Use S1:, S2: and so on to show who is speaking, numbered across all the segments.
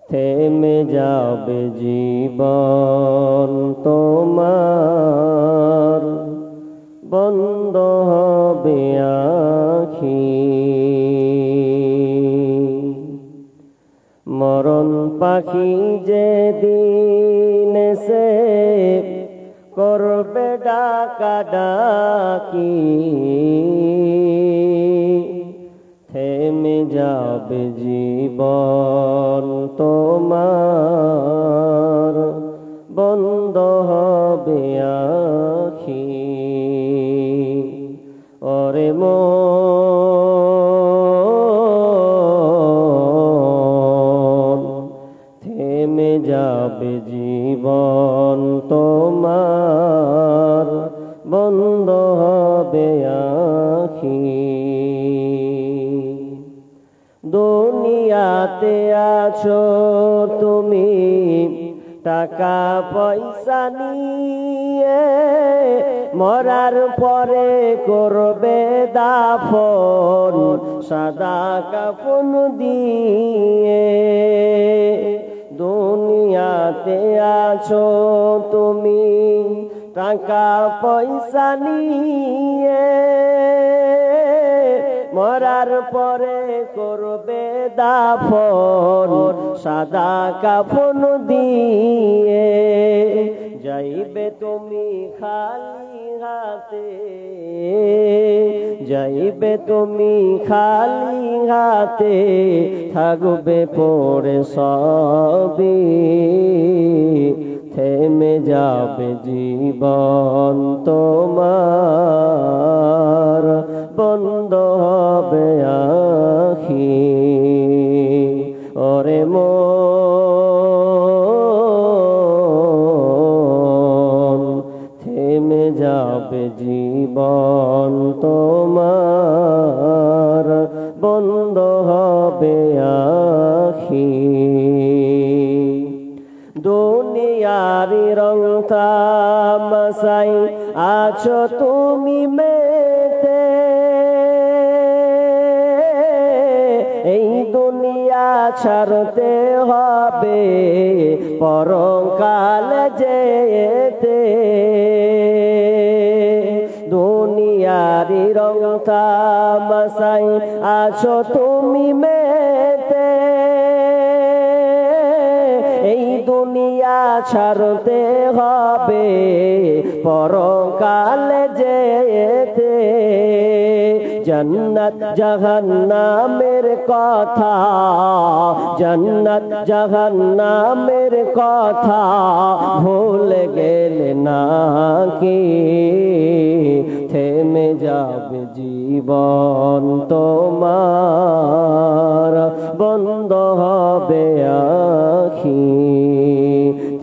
S1: থেমে যাবে জীবন তোমার, বন্ধ হবে আখি। মরণ পাখি যেদিন এসে করবে ডাকাডাকি, থেমে যাবে জীবন তোমার, বন্ধ হবে আখি। ওরে মন, থেমে যাবে জীবন তোমার, বন্ধ হবে আখি। দুনিয়াতে আছো তুমি টাকা পয়সা নিয়ে, মরার পরে করবে দাফন সাদা কাফন দিয়ে। দুনিয়াতে আছো তুমি টাকা পয়সা নিয়ে, মরার পরে করবে দাফন সাদা কাফন দিয়ে। যাইবে তুমি খালি হাতে, যাইবে তুমি খালি হাতে, থাকবে পড়ে সবই, থেমে যাবে জীবন তোমার, বন্ধ হবে আখি। ওরে মন, থেমে যাবে জীবন তোমার, বন্ধ হবে আখি। দুনিয়ারি রং তামাশাই আছো তুমি মেতে, এই দুনিয়া ছাড়তে হবে পরকাল যেতে। দুনিয়ারি রং তামাশাই আছো তুমি মেতে, এই দুনিয়া ছাড়তে হবে পরকাল যেতে। জান্নাত জাহান্নামের কথা, জান্নাত জাহান্নামের কথা ভুলে গেলে নাকি, থেমে যাবে জীবন তোমার, বন্ধ হবে আখি।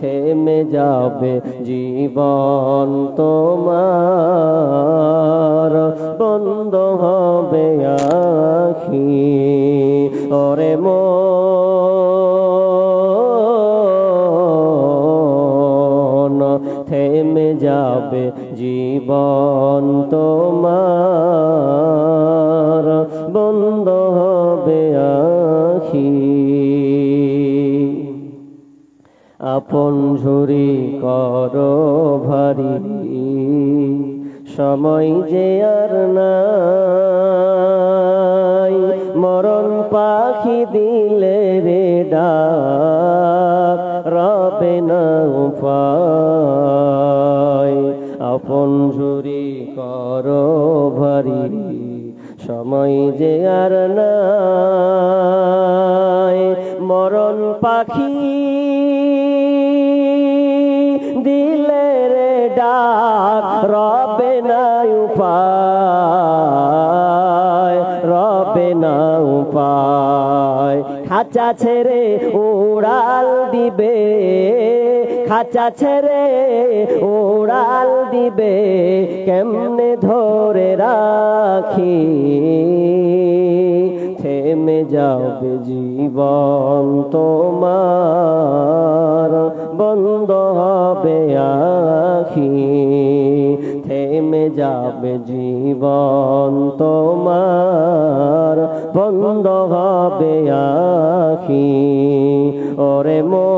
S1: থেমে যাবে জীবন তোমার, বন্ধ হবে আখি। ওরে মন, থেমে যাবে জীবন তোমার, বন্ধ হবে আখি। আপন ঝুরি করো ভারী, সময় যে আর নাই, মরণ পাখি দিলে রে ডাক, রবে না উপায়। আপন ঝুরি করো ভারী, সময় যে আর নাই, মরণ পাখি দিলে রে ডাক, রবে না উপায়, রবে না উপায়। খাঁচা ছেড়ে উড়াল দিবে, খাঁচা ছেড়ে উড়াল দিবে, কেমনে ধরে রাখি, থেমে যাবে জীবন তোমার, বন্ধ হবে আখি। থেমে যাবে জীবন তোমার, বন্ধ হবে আখি ওরে মন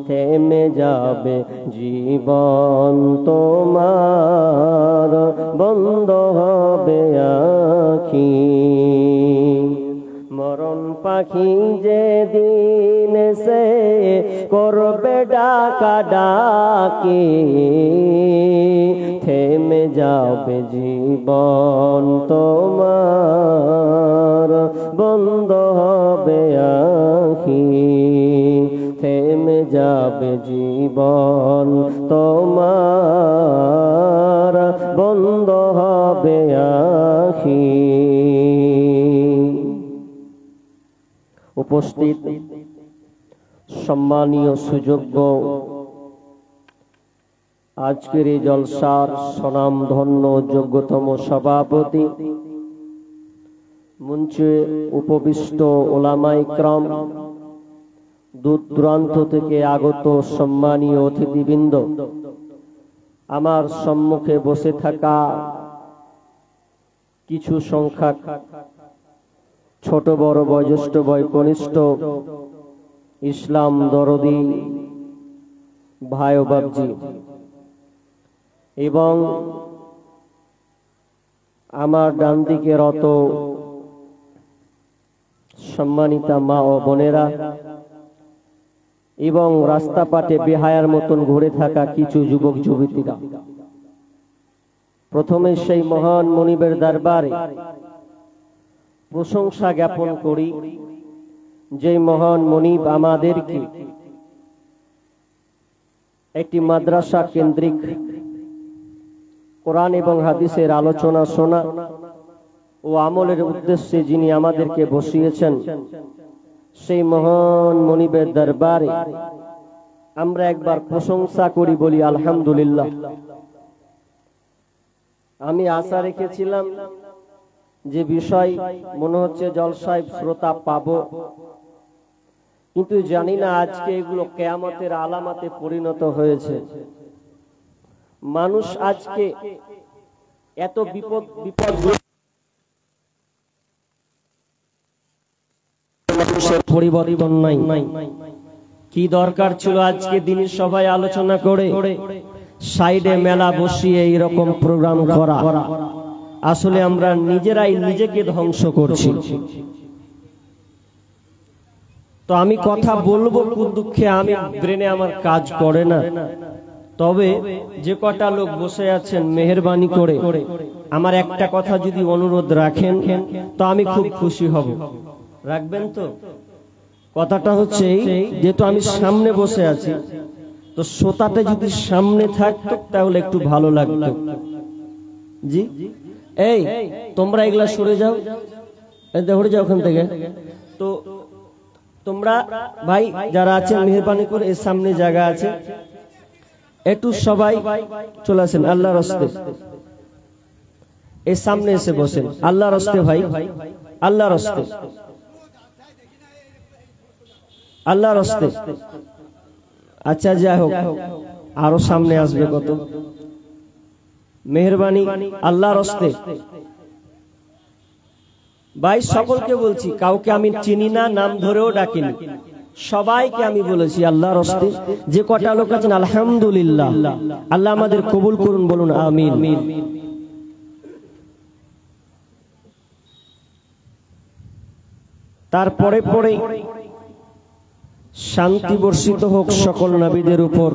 S1: থেমে যাবে জীবন তোমার বন্ধ হবে আখি মরণ পাখি যেদিন সে করবে ডাকা ডাকি থেমে যাবে জীবন তোমার বন্ধ হবে আখি থেমে যাবে জীবন তোমার বন্ধ হবে আখি উপস্থিত সম্মানীয় সুযোগ্য আজকের এই জলসার স্বনামধন্য যোগ্যতম সভাপতি মঞ্চে উপবিষ্ট ওলামায়ে ইকরাম দূর দূরান্ত থেকে আগত সম্মানীয় অতিথিবৃন্দ আমার সম্মুখে বসে থাকা কিছু সংখ্যক ছোট বড় বয়োজ্যেষ্ঠ বয়কনিষ্ঠ ইসলাম দরদি ভাই ও বাবজি এবং আমার ডান দিকে রত সম্মানিতা মা ও বোনেরা এবং রাস্তা পাটে বেহায়ার মতন ঘুরে থাকা কিছু যুবক যুবতীরা, প্রথমে সেই মহান মনিবের দরবারে প্রশংসা জ্ঞাপন করি যে মহান মনিব আমাদেরকে একটি মাদ্রাসা কেন্দ্রিক কোরআন এবং হাদিসের আলোচনা শোনা ও আমলের উদ্দেশ্যে যিনি আমাদেরকে বসিয়েছেন, সেই মহান মনিবের দরবারে আমরা একবার প্রশংসা করি, বলি আলহামদুলিল্লাহ। আমি আশা রেখেছিলাম যে বিষয় মনে হচ্ছে জলসায় শ্রোতা পাবো, কিন্তু জানি না আজকে এগুলো কিয়ামতের আলামতে পরিণত হয়েছে। মানুষ আজকে এত বিপদ মানুষের পরিবর্তন নাই। কি দরকার ছিল আজকে দিনের সভায় আলোচনা করে সাইডে মেলা বসিয়ে এইরকম প্রোগ্রাম করা? আসলে আমরা নিজেরাই নিজেকে ধ্বংস করছি। তো আমি কথা বলবো কোন দুঃখে, আমি ব্রেনে আমার কাজ করে না। তবে যে কটা লোক বসে আছেন মেহেরবানি করে আমার একটা কথা যদি অনুরোধ রাখেন তো আমি খুব খুশি হব। রাখবেন তো? কথাটা হচ্ছে যেহেতু আমি সামনে বসে আছি, তো শ্রোতাটা যদি সামনে থাকতো তাহলে একটু ভালো লাগতো। জি, এই তোমরা এগুলা সরে যাও, সরে যাও ওখান থেকে। তো তোমরা ভাই যারা আছেন মেহেরবানি করে এর সামনে জায়গা আছে, একটু সবাই চলে আসেন আল্লাহর রাস্তে, এর সামনে এসে বসেন আল্লাহর রাস্তে ভাই, আল্লাহর রাস্তে, আল্লাহর রাস্তে। আচ্ছা যাই হোক, আরো সামনে আসবে কত, মেহেরবানি আল্লাহর রাস্তে। ভাই সকলকে বলছি, কাউকে আমি চিনি না, নাম ধরেও ডাকিনি, সবাইকে আমি বলেছি আল্লাহর রাস্তে। যে কটা লোক আছেন আলহামদুলিল্লাহ, আল্লাহ আমাদের কবুল করুন, বলুন আমিন। তারপরে পরে শান্তি বর্ষিত হোক সকল নবীদের উপর,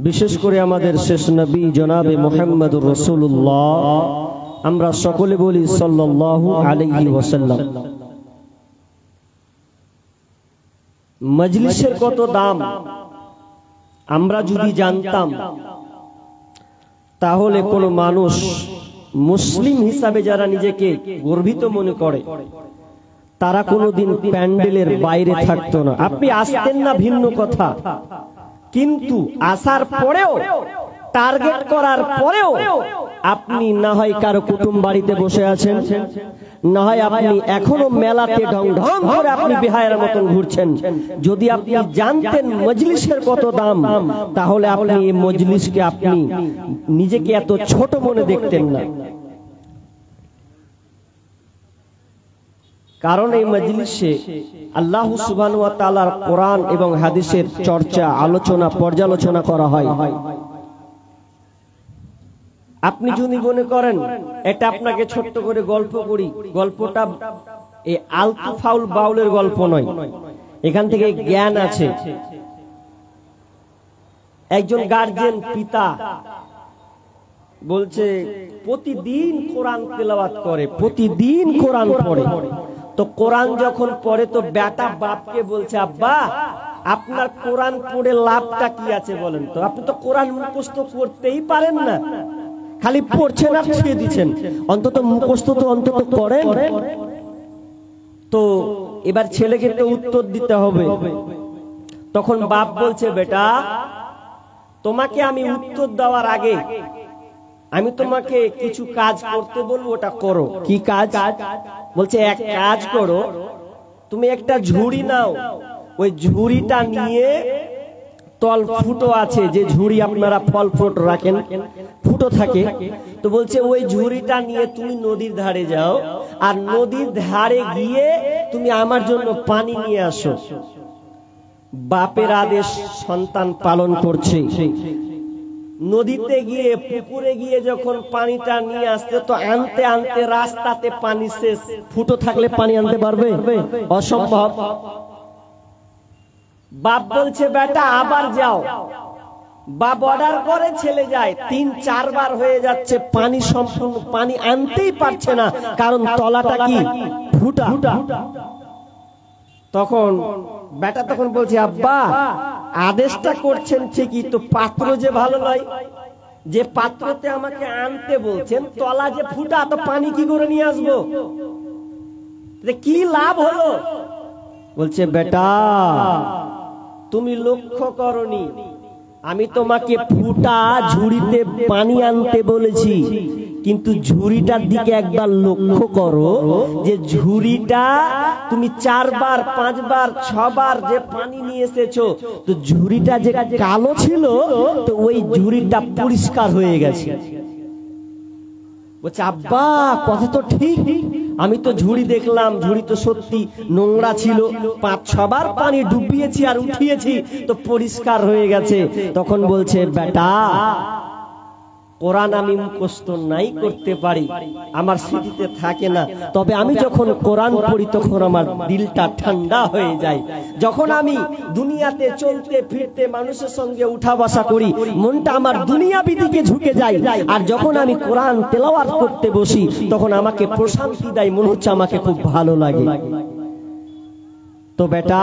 S1: বিশেষ করে আমাদের শেষ নবী জনাবে মুহাম্মদুর রাসূলুল্লাহ। আমরা সকলে বলি সাল্লাল্লাহু আলাইহি ওয়াসাল্লাম। মজলিসের কত দাম আমরা যদি জানতাম, তাহলে কোন মানুষ মুসলিম হিসাবে যারা নিজেকে গর্বিত মনে করে তারা কোনোদিন প্যান্ডেলের বাইরে থাকতো না। আপনি আসতেন না ভিন্ন কথা, কিন্তু আসার পরেও টার্গেট করার পরেও আপনি না হয় কারো কুটুম বাড়িতে বসে আছেন, না হয় আপনি এখনো মেলাতে ঢং ঢং করে আপনি বেহায়ের মতন ঘুরছেন। যদি আপনি জানতেন মজলিসের কত দাম, তাহলে আপনি এই মজলিসকে আপনি নিজেকে এত ছোট মনে দেখতেন না। কারণ এই মজলিসে আল্লাহ সুবহানাহু ওয়া তাআলার কোরআন এবং হাদিসের চর্চা, আলোচনা, পর্যালোচনা করা হয়। আপনি যদি মনে করেন এটা আপনাকে ছোট্ট করে গল্প করি, গল্পটা এই আলতু ফাউল বাউলের গল্প নয়, এখান থেকে জ্ঞান আছে। একজন গার্জিয়ান পিতা বলছে প্রতিদিন কোরআন তেলাওয়াত করে, প্রতিদিন কোরআন পড়ে। তো কোরআন যখন পড়ে তো বেটা বাপকে বলছে, আব্বা আপনার কোরআন পড়ে লাভটা কি আছে বলেন তো? আপনি তো কোরআন মুখস্থ করতেই পারেন না, খালি পড়ছেন আর ছেড়ে দিচ্ছেন, অন্তত মুখস্থ তো অন্তত করেন। তো এবার ছেলেকে তো উত্তর দিতে হবে। তখন বাপ বলছে, বেটা তোমাকে আমি উত্তর দেওয়ার আগে আমি তোমাকে কিছু কাজ করতে বলবো, ওটা করো। কি কাজ? বলছে এক কাজ করো, তুমি একটা ঝুড়ি নাও, ওই ঝুড়িটা নিয়ে তল ফুটো আছে, যে ঝুড়ি আপনারা ফল ফ্রুট রাখেন ফুটো থাকে, তো বলছে ওই ঝুড়িটা নিয়ে তুমি নদীর ধারে যাও, আর নদীর ধারে গিয়ে তুমি আমার জন্য পানি নিয়ে আসো। বাপের আদেশ সন্তান পালন করছে। নদীতে গিয়ে পুকুরে গিয়ে যখন পানিটা নিয়ে আসতে, তো আনতে আনতে রাস্তাতে পানি শেষ। ফুটো থাকলে পানি আনতে পারবে? অসম্ভব। বাপ বলছে বেটা আবার যাও। বাপ অর্ডার করে, ছেলে যায়, ৩-৪ বার হয়ে যাচ্ছে, পানি সম্পূর্ণ পানি আনতেই পারছে না, কারণ তলাটা কি ফুটা। তখন বেটা তখন বলছে, আব্বা আদেশটা করছেন ঠিকই, তো পাত্র যে ভালো নয়, যে পাত্রতে আমাকে আনতে বলছেন তলা যে ফুটা, তো পানি কি করে নিয়ে আসবো? কি লাভ হলো? বলছে বেটা তুমি লক্ষ্য করনি, আমি তোমাকে ফুটা ঝুড়িতে পানি আনতে বলেছি, কিন্তু ঝুড়িটার দিকে একবার লক্ষ্য করো, যে ঝুড়িটা তুমি 4 বার 5 বার 6 বার যে পানি নিয়ে এসেছো, তো ঝুড়িটা যে কালো ছিল, তো ওই ঝুড়িটা পরিষ্কার হয়ে গেছে। বলছে আব্বা কথা তো ঠিক, আমি তো ঝুড়ি দেখলাম, ঝুড়ি তো সত্যি নোংরা ছিল, 5-6 বার পানি ডুবিয়েছি আর উঠিয়েছি, তো পরিষ্কার হয়ে গেছে। তখন বলছে বেটা কোরআন আমি মুখস্থ নাই করতে পারি, আমার স্মৃতিতে থাকে না, তবে আমি যখন কোরআন পড়ি তখন আমার দিলটা ঠান্ডা হয়ে যায়। যখন আমি দুনিয়াতে চলতে ফিরতে মানুষের সঙ্গে উঠা বসা করি, মনটা আমার দুনিয়াবি দিকে ঝুঁকে যায়, আর যখন আমি কোরআন তেলাওয়াত করতে বসি তখন আমাকে প্রশান্তি দেয়, মনে হচ্ছে আমাকে খুব ভালো লাগে। তো বেটা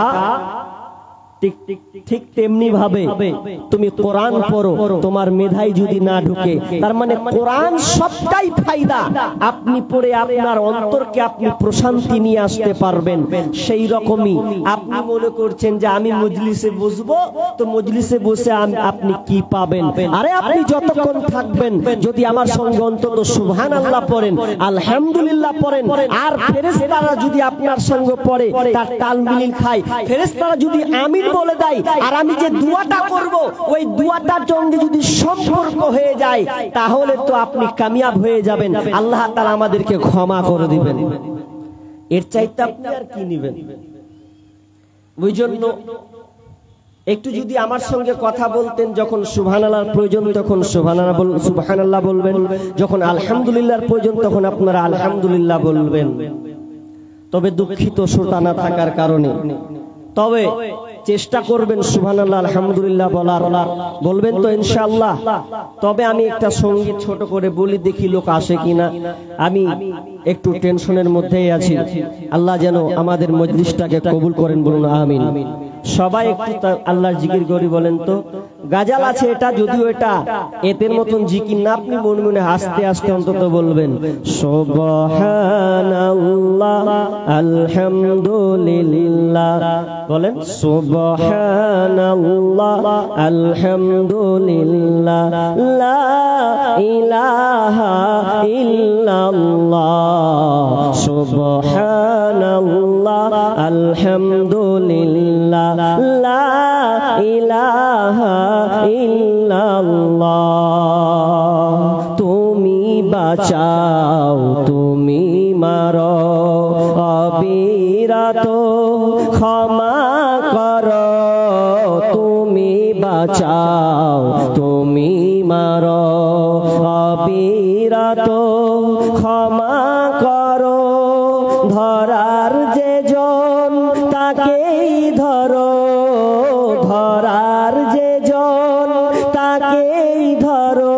S1: ঠিক তেমনি ভাবে তুমি কোরআন পড়ো, তোমার মেধায় যদি না ঢুকে, তার মানে কোরআন সবটাই ফায়দা। আপনি পড়ে আপনার অন্তরকে আপনি প্রশান্তি নিয়ে আসতে পারবেন। সেই রকমই আপনি মনে করছেন যে আমি মজলিসে বসবো, তো মজলিসে বসে আপনি কি পাবেন? আরে আপনি যতক্ষণ থাকবেন যদি আমার সঙ্গে অন্তত সুবহানাল্লাহ পড়েন, আলহামদুলিল্লাহ পড়েন, আর ফেরেশতারা যদি আপনার সঙ্গে পড়ে তার তাল মিলিয়ে খায়, ফেরেশতারা যদি আমিন বলে দেয়, আর আমি যে দোয়াটা করব ওই দোয়াটার সঙ্গে যদি সম্পর্ক হয়ে যায়, তাহলে তো আপনি কামিয়াব হয়ে যাবেন, আল্লাহ তাআলা আমাদেরকে ক্ষমা করে দিবেন। এর চাইতে আপনি আর কি নেবেন? ওই জন্য একটু যদি আমার সঙ্গে কথা বলতেন, যখন সুবহানাল্লাহর প্রয়োজন তখন সুবহানাল্লাহ বলবেন, যখন আলহামদুলিল্লাহর প্রয়োজন তখন আপনারা আলহামদুলিল্লাহ বলবেন। তবে দুঃখিত শ্রোতা না থাকার কারণে, তবে চেষ্টা করবেন সুবহানাল্লাহ আলহামদুলিল্লাহ বলার। বলবেন তো ইনশাআল্লাহ? তবে আমি একটা সঙ্গীত ছোট করে বলি, দেখি লোক আসে কিনা। আমি একটু টেনশনের মধ্যেই আছি, আল্লাহ যেন আমাদের মজলিসটাকে কবুল করেন, বলুন আমিন। সবাই একটু আল্লাহর জিকির করি বলেন তো। গাজাল আছে এটা, যদিও এটা এতের মতন জিকির না, আপনি মনে মনে আস্তে আস্তে অন্তত বলবেন সুবহানাল্লাহ আলহামদুলিল্লাহ, বলেন সুবহানাল্লাহ আলহামদুলিল্লাহ লা ইলাহা ইল্লাল্লাহ সুবহানাল্লাহ আলহামদুলিল্লাহ লা ইলাহা ইল্লাল্লাহ। তুমি বাঁচাও তুমি মারো অবিরত ক্ষমা করো, তুমি বাঁচাও তুমি মারো অবিরত ক্ষমা করো, ধরার যে জন তাকেই ধরো, ধরার যে জন তাকেই ধরো,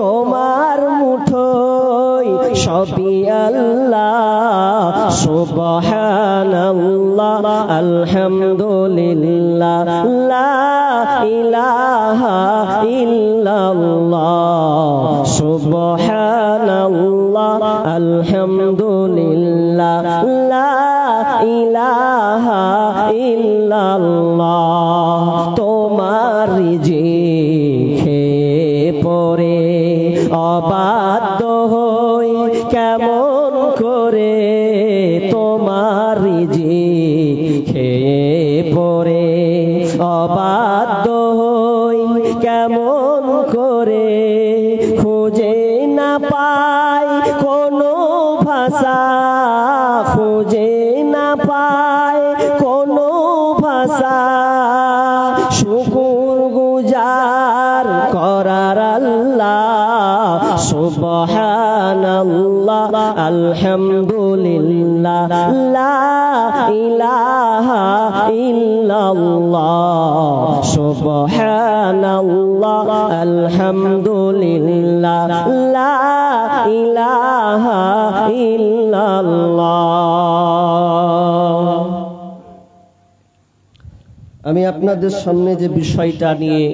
S1: তোমার মুঠোয় সবই আল্লাহ সুবহানাল্লাহ আলহামদুলিল্লাহ লা ইলাহা ইল্লাল্লাহ সুবহানাল্লাহ আলহামদুলিল্লাহ লা ইলাহা ইল্লাল্লাহ। তোমার রিজিকে পড়ে অবাধ্য হই কেমন করে, তোমার রিজিকে পড়ে অবাধ্য হই কেমন করে, খুঁজে না পাই কোনো ভাষা, খুঁজে না পাই কোনো ভাষা, শুকুর গুজার করার আল্লাহ সুবহানাল্লাহ আলহামদুলিল্লাহ লা ইলাহা ইল্লাল্লাহ সুবহানাল্লাহ আলহামদুলিল্লাহ লা ইলাহা ইল্লাল্লাহ। আমি আপনাদের সামনে যে বিষয়টা নিয়ে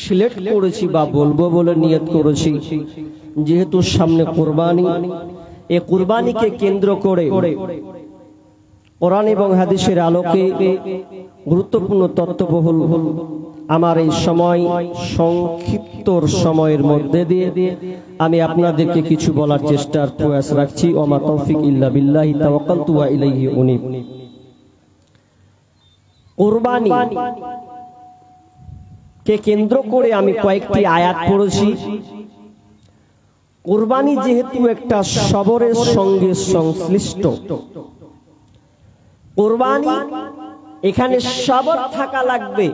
S1: সিলেক্ট করেছি বা বলবো বলে নিয়ত করেছি, যেহেতু সামনে কুরবানি, এই কুরবানিকে কেন্দ্র করে কোরআন এবং হাদিসের আলোকে গুরুত্বপূর্ণ তথ্যবহুল আমার এই সময় সংক্ষিপ্ত সময়ের মধ্যে দিয়ে আমি আপনাদেরকে কিছু বলার চেষ্টার প্রয়াস রাখছি। ওমা তৌফিক ইল্লা বিল্লাহি তাওয়াক্কালতু ওয়া ইলাইহি উনীব। কুরবানি কে কেন্দ্র করে আমি কয়েকটি আয়াত পড়েছি। কুরবানি যেহেতু একটা সবরের সঙ্গে সংশ্লিষ্ট, কুরবানি এখানে সবর থাকা লাগবে।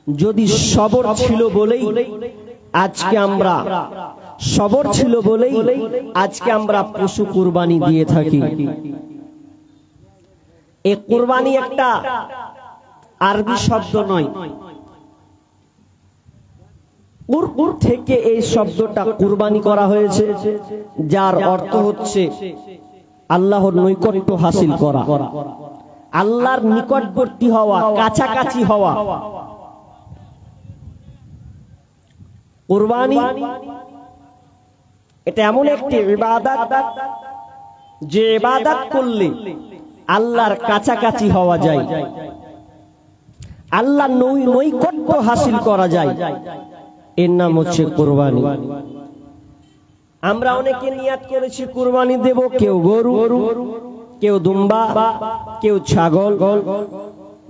S1: যদি সবর ছিল বলেই আজকে আমরা সবর ছিল বলেই আজকে আমরা পশু কুরবানি দিয়ে থাকি। এই কুরবানি একটা আরবি শব্দ নয়, উর থেকে এই শব্দটা কুরবানি করা হয়েছে, যার অর্থ হচ্ছে আল্লাহর নৈকট্য হাসিল করা, আল্লাহর নিকটবর্তী হওয়া, কাছাকাছি হওয়া। কুরবানি এটা এমন একটি ইবাদত, যে ইবাদত করলে আল্লাহর কাছাকাছি হওয়া যায়, আল্লাহর নৈকট্য হাসিল করা যায়। এর নাম হচ্ছে কুরবানি। আমরা অনেকে নিয়াত করেছি কুরবানি দেব, কেউ গরু, কেউ দুম্বা, কেউ ছাগল,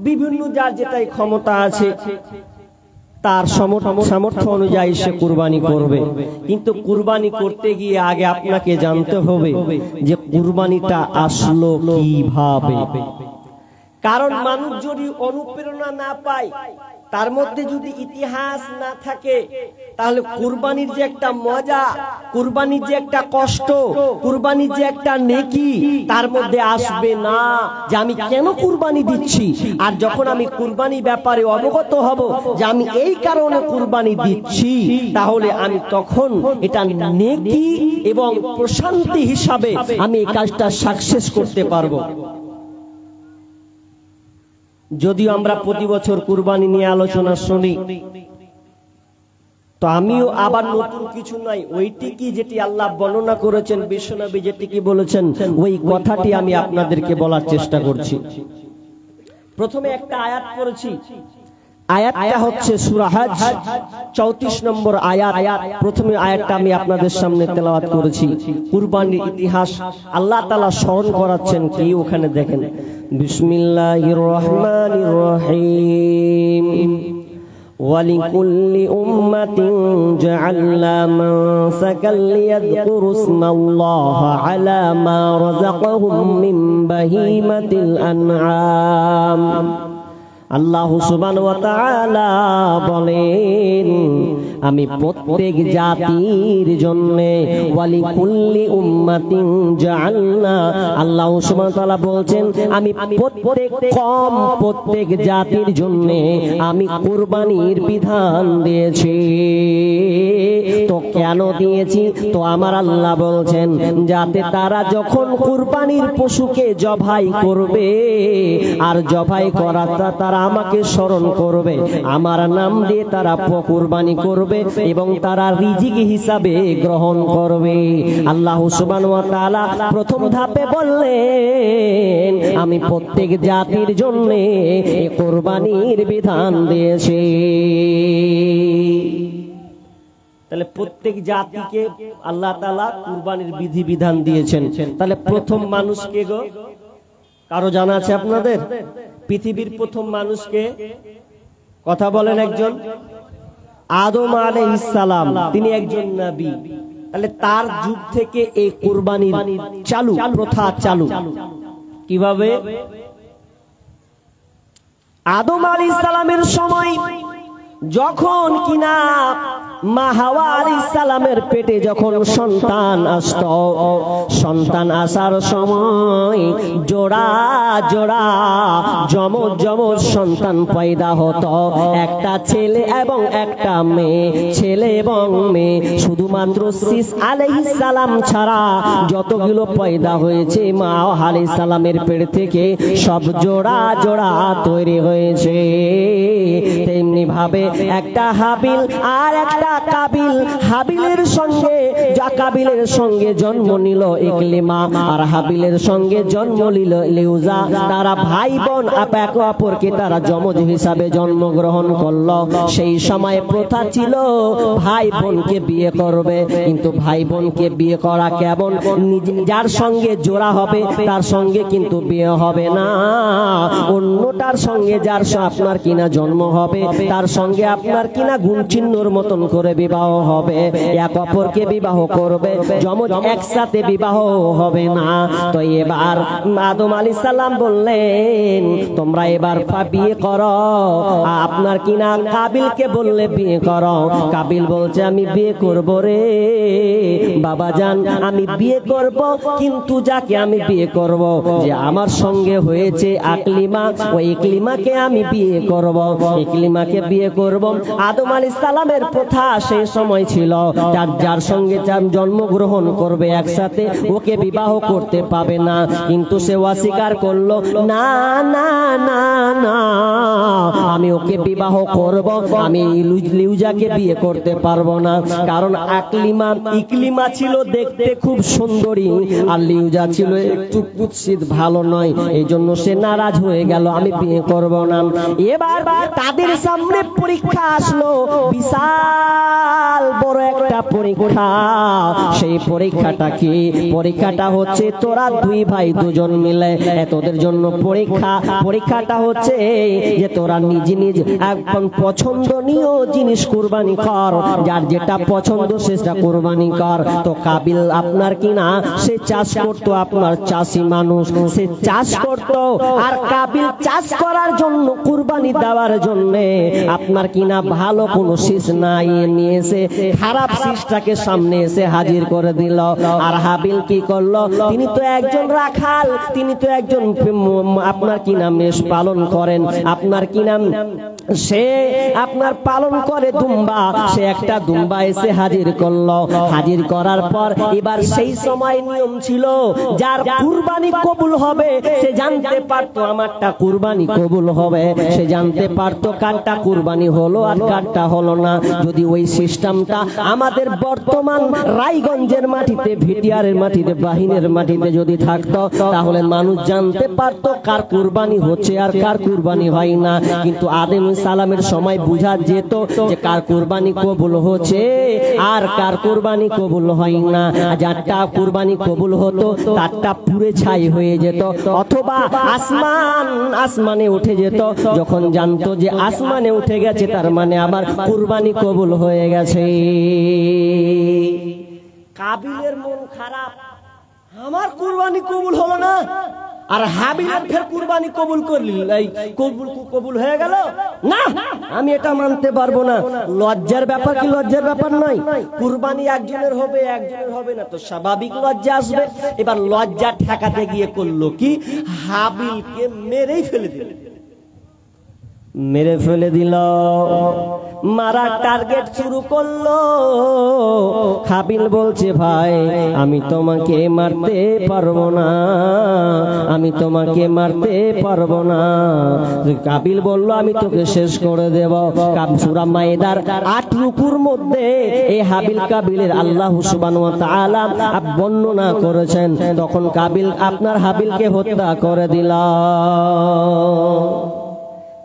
S1: বিভিন্ন যার যেটাই ক্ষমতা আছে তার সামর্থ্য অনুযায়ী সে কুরবানি করবে। কিন্তু কুরবানি করতে গিয়ে আগে আপনাকে জানতে হবে যে কুরবানিটা আসলো কিভাবে। কারণ মানুষ যদি অনুপ্রেরণা না পায়, তার মধ্যে যদি ইতিহাস না থাকে, তাহলে কুরবানির যে একটা মজা, কুরবানির যে একটা কষ্ট, কুরবানির যে একটা নেকি তার মধ্যে আসবে না যে আমি কেন কুরবানি দিচ্ছি। আর যখন আমি কুরবানি ব্যাপারে অবগত হব যে আমি এই কারণে কুরবানি দিচ্ছি, তাহলে আমি তখন এটা নেকি এবং প্রশান্তি হিসাবে আমি এই কাজটা সাকসেস করতে পারবো। যদিও আমরা প্রতি বছর কুরবানি নিয়ে আলোচনা শুনি, তো আমিও আবার নতুন কিছু নাই, ওইটি কি যেটি আল্লাহ বর্ণনা করেছেন, বিশ্বনবী যেটি কি বলেছেন, ওই কথাটি আমি আপনাদেরকে বলার চেষ্টা করছি। প্রথমে একটা আয়াত পড়েছি, আয়াতটা হচ্ছে সূরা হজ 34 নম্বর আয়াত। প্রথমে আয়াতটা আমি আপনাদের সামনে তেলাওয়াত করেছি। কুরবানির ইতিহাস আল্লাহ তাআলা স্মরণ করাচ্ছেন কি, ওখানে দেখেন, বিসমিল্লাহির রহমানির রহিম, ওয়ালিকুল্লি উম্মাতিন জাআলনা মানসাকাল লিয়াযকুরু ইসমাল্লাহি আলা মা রাযাকাহুম মিন বাহিমাতিল আনআম। আল্লাহ সুবহানাহু ওয়া তাআলা বলেন, আমি প্রত্যেক জাতির জন্য ওয়ালিকুল্লি উম্মাতিন জাআলনা, আল্লাহ সুবহানাহু ওয়া তাআলা বলছেন আমি প্রত্যেক জাতির জন্য আমি কুরবানির বিধান দিয়েছি। তো কেন দিয়েছি? তো আমার আল্লাহ বলছেন যাতে তারা যখন কুরবানির পশুকে জবাই করবে, আর জবাই করাটা তারা আমাকে স্মরণ করবে, আমার নাম দিয়ে তারা কুরবানি করবে এবং তারা রিজিক হিসাবে গ্রহণ করবে। আল্লাহ সুবহানাহু ওয়া তাআলা প্রথম ধাপে বললেন আমি প্রত্যেক জাতির জন্য কুরবানির বিধান দিয়েছি। তাহলে প্রত্যেক জাতিকে আল্লাহ তাআলা কুরবানির বিধি বিধান দিয়েছেন। তাহলে প্রথম মানুষকে গো কারো জানা আছে আপনাদের? পৃথিবীর প্রথম মানুষকে কথা বলেন একজন, আদম আলাইহিস সালাম, তিনি একজন নবী। তাহলে তার যুগ থেকে এই কুরবানির চালু, প্রথা চালু। কিভাবে? আদম আলাইহিস সালামের সময় যখন কিনা মা হাওয়া আলাইহিস সালামের পেটে যখন সন্তান আসতো, সন্তান আসার সময় জোড়া জোড়া যমজ সন্তান পয়দা হতো, একটা ছেলে এবং একটা মেয়ে, ছেলে এবং মেয়ে। শুধুমাত্র শীস আলাইহিস সালাম ছাড়া যতগুলো পয়দা হয়েছে মা আলাইহিস সালামের পেট থেকে সব জোড়া জোড়া তৈরি হয়েছে। তেমনি ভাবে একটা হাবিল আর একটা কাবিল, হাবিলের সঙ্গে কাবিলের সঙ্গে জন্ম নিল ইকলিমা, আর হাবিলের সঙ্গে জন্ম নিল লিউজা। তারা ভাই বোন, একে অপরকে তারা যমজ হিসাবে জন্মগ্রহণ করলো। সেই সময় প্রথা ছিল ভাই বোনকে বিয়ে করবে, কিন্তু ভাই বোনকে বিয়ে করা কেমন, যার সঙ্গে জোড়া হবে তার সঙ্গে কিন্তু বিয়ে হবে না, অন্যটার সঙ্গে যার আপনার কিনা জন্ম হবে তার সঙ্গে আপনার কিনা গুণ চিহ্নর মতন করে বিবাহ হবে, এক অপরকে বিবাহ করবে, যমজ একসাথে বিবাহ হবে না। তো এবার আদম আলাইহিস সালাম বললেন তোমরা এবার বিয়ে করো। আপনার কিনা কাবিলকে বললে বিয়ে করো, কাবিল বলছে আমি বিয়ে করব রে বাবা জান, আমি বিয়ে করব, কিন্তু যাকে আমি বিয়ে করব যে আমার সঙ্গে হয়েছে আকলিমা, ওই ইকলিমাকে আমি বিয়ে করব, ইকলিমাকে বিয়ে করব। আদম আলাইহিস সালামের প্রথা সেই সময় ছিল যার সঙ্গে জন্মগ্রহণ করবে একসাথে ওকে বিবাহ করতে পাবে না, কিন্তু সে অস্বীকার করলো, না না না না আমি ওকে বিবাহ করব, আমি লিউজাকে বিয়ে করতে পারবো না। কারণ ইকলিমা ছিল দেখতে খুব সুন্দরী আর লিউজা ছিল একটু কুৎসিত, ভালো নয়, এই জন্য সে নারাজ হয়ে গেল, আমি বিয়ে করব না। এবার তাদের সামনে পরীক্ষা আসলো, বিশাল বড় একটা পরীক্ষা। সেই পরীক্ষাটা কি? পরীক্ষাটা হচ্ছে তোরা দুই ভাই দুজন মিলে তোদের জন্য পরীক্ষাটা হচ্ছে যে তোরা নিজ নিজ একদম পছন্দনীয় জিনিস কুরবানি কর, যার যেটা পছন্দ সেটা কুরবানি কর। তো কাবিল আপনার কিনা সে চাষ করতো, আপনার চাষি মানুষ, সে চাষ করতো, আর কাবিল চাষ করার জন্য কুরবানি দেওয়ার জন্য আপনার কিনা ভালো কোন শীষ নাই নিয়ে এসে খারাপ শীষটাকে সামনে এসে হাজির করে দিল। আর হাবিল কি করলো? তিনি তো একজন রাখাল, তিনি তো একজন আপনার কি নাম মেষ পালন করেন, আপনার কি নাম সে আপনার পালন করে দুম্বা, সে একটা দুম্বা এসে হাজির করলো। হাজির করার পর এবার সেই সময় নিয়ম ছিল যার কুরবানি কবুল হবে সে জানতে পারতো আমারটা কুরবানি কবুল হবে, সে জানতে পারতো কারটা কুরবানি হলো আর কারটা হলো না। যদি ওই সিস্টেমটা আমাদের বর্তমান রায়গঞ্জের মাটিতে, ভিটিয়ারের মাটিতে, বাহিনের মাটিতে যদি থাকতো তাহলে মানুষ জানতে পারতো কার কুরবানি হচ্ছে আর কার কুরবানি হয় না। কিন্তু আদম সালামের সময় বুঝা যেত যে কার কুরবানি কবুল হচ্ছে আর কার কুরবানি কবুল হয় না। যারটা কুরবানি কবুল হতো তারটা পুরে ছাই হয়ে যেত অথবা আসমানে উঠে যেত। যখন জানতো যে আসমানে উঠে গেছে তার মানে আবার কুরবানি কবুল হয়ে গেছে। কাবিলের মন খারাপ, আমার কুরবানি কবুল হলো না, আর হাবিলের ফের কুরবানি কবুল করলি, কবুল হয়ে গেল না, আমি এটা মানতে পারবো না। লজ্জার ব্যাপার কি? লজ্জার ব্যাপার নয়। কুরবানি একজনের হবে একজনের হবে না, তো স্বাভাবিক লজ্জা আসবে। এবার লজ্জা ঠেকাতে গিয়ে করলো কি? হাবিলকে মেরে ফেলে দিল। মারা টার্গেট শুরু করলো। হাবিল বলছে ভাই আমি তোমাকে মারতে পারবো না, আমি তোমাকে মারতে পারবো না। কাবিল বলল আমি তোকে শেষ করে দেব। সূরা মায়েদার 8 রুকুর মধ্যে এই হাবিল কাবিলের আল্লাহ সুবহানাহু ওয়া তাআলা বর্ণনা করেছেন। তখন কাবিল আপনার হাবিলকে হত্যা করে দিল।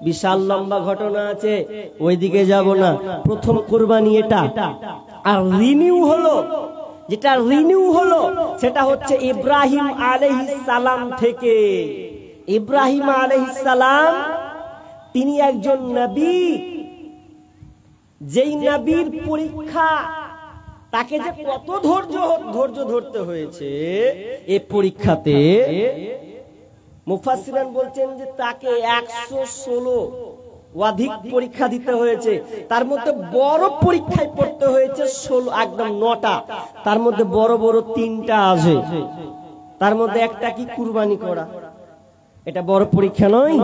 S1: বিশাল লম্বা ঘটনা আছে, ওইদিকে যাব না। প্রথম কুরবানি এটা। আর রিনিউ হলো, যেটা রিনিউ হলো সেটা হচ্ছে ইব্রাহিম আলাইহিস সালাম থেকে। ইব্রাহিম আলাইহিস সালাম তিনি একজন নবী, যেই নবীর পরীক্ষা তাকে যে কত ধৈর্য ধরতে হয়েছে এই পরীক্ষাতে, মুফাসসিরিন বলছেন যে তাকে 116 অধিক পরীক্ষা দিতে হয়েছে। তার মধ্যে বড় পরীক্ষায় পড়তে হয়েছে 16, একদম 9টা। তার মধ্যে বড় বড় 3টা আছে। তার মধ্যে একটা কি? কুরবানি করা। এটা বড় পরীক্ষা নয়?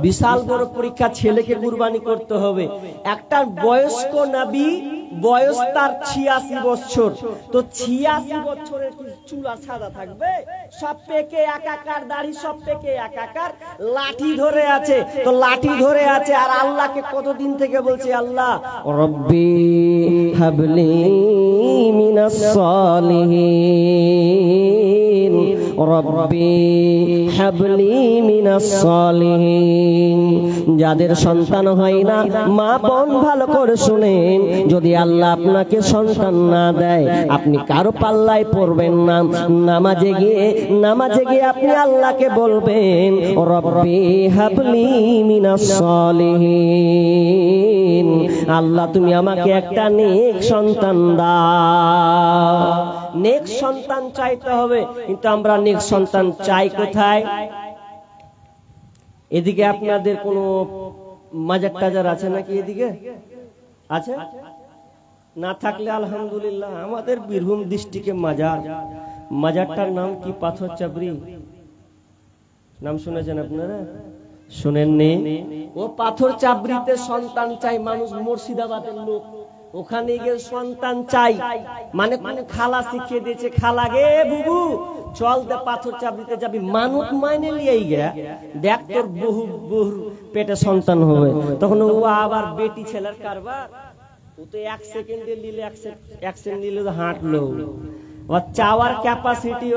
S1: বিশাল বড় পরীক্ষা। ছেলেকে কুরবানি করতে হবে। একটা বয়স্ক নবী, বয়স তার 86 বছর। তো 86 বছরের চুলা সাদা থাকবে? সব পেকে একাকার, দাড়ি সব পেকে একাকার, লাঠি ধরে আছে। তো লাঠি ধরে আছে আর আল্লাহকে কতদিন থেকে বলছে, আল্লাহ রব্বি হাবলি মিনাস সালিহিন, রব্বি হাবলি মিনাস সালিহিন। যাদের সন্তান হয় না, মা বোন ভালো করে শুনেন, যদি আল্লাহ আপনাকে সন্তান না দেয় আপনি কারো পাল্লায় পড়বেন না। নামাজে গিয়ে আপনি আল্লাহকে বলবেন রব্বি হাবলি মিনাস সালিহিন, আল্লাহ তুমি আমাকে একটা নেক সন্তান দাও। নেক সন্তান চাইতে হবে, কিন্তু আমরা নেক সন্তান চাই কোথায়? এদিকে আপনাদের কোনো মাজার টাজার আছে নাকি? এদিকে আছে? না থাকলে আলহামদুলিল্লাহ। আমাদের বীরভূম ডিস্ট্রিক্টে মাজারটার নাম কি? পাথর চাবড়ি। নাম শুনেছেন আপনারা? শুনেননি? ও পাথর চাবড়িতে সন্তান চাই মানুষ। মুর্শিদাবাদের লোক, ওখানে গিয়ে সন্তান চাই, মানে কোন খালা শিখিয়ে দিয়েছে, খালা গে বুবু চল দে পাথর চাবড়িতে যাবি, মানুষ মাইনে লিয়েই গে, দেখ তোর বহু পেটে সন্তান হবে। তখন ও আবার বেটি ছেলের কারবার, ও তো 1 সেকেন্ডে নিলে 1 সেকেন্ড নিলে হাঁটলো। ওর চাওয়ার ক্যাপাসিটি,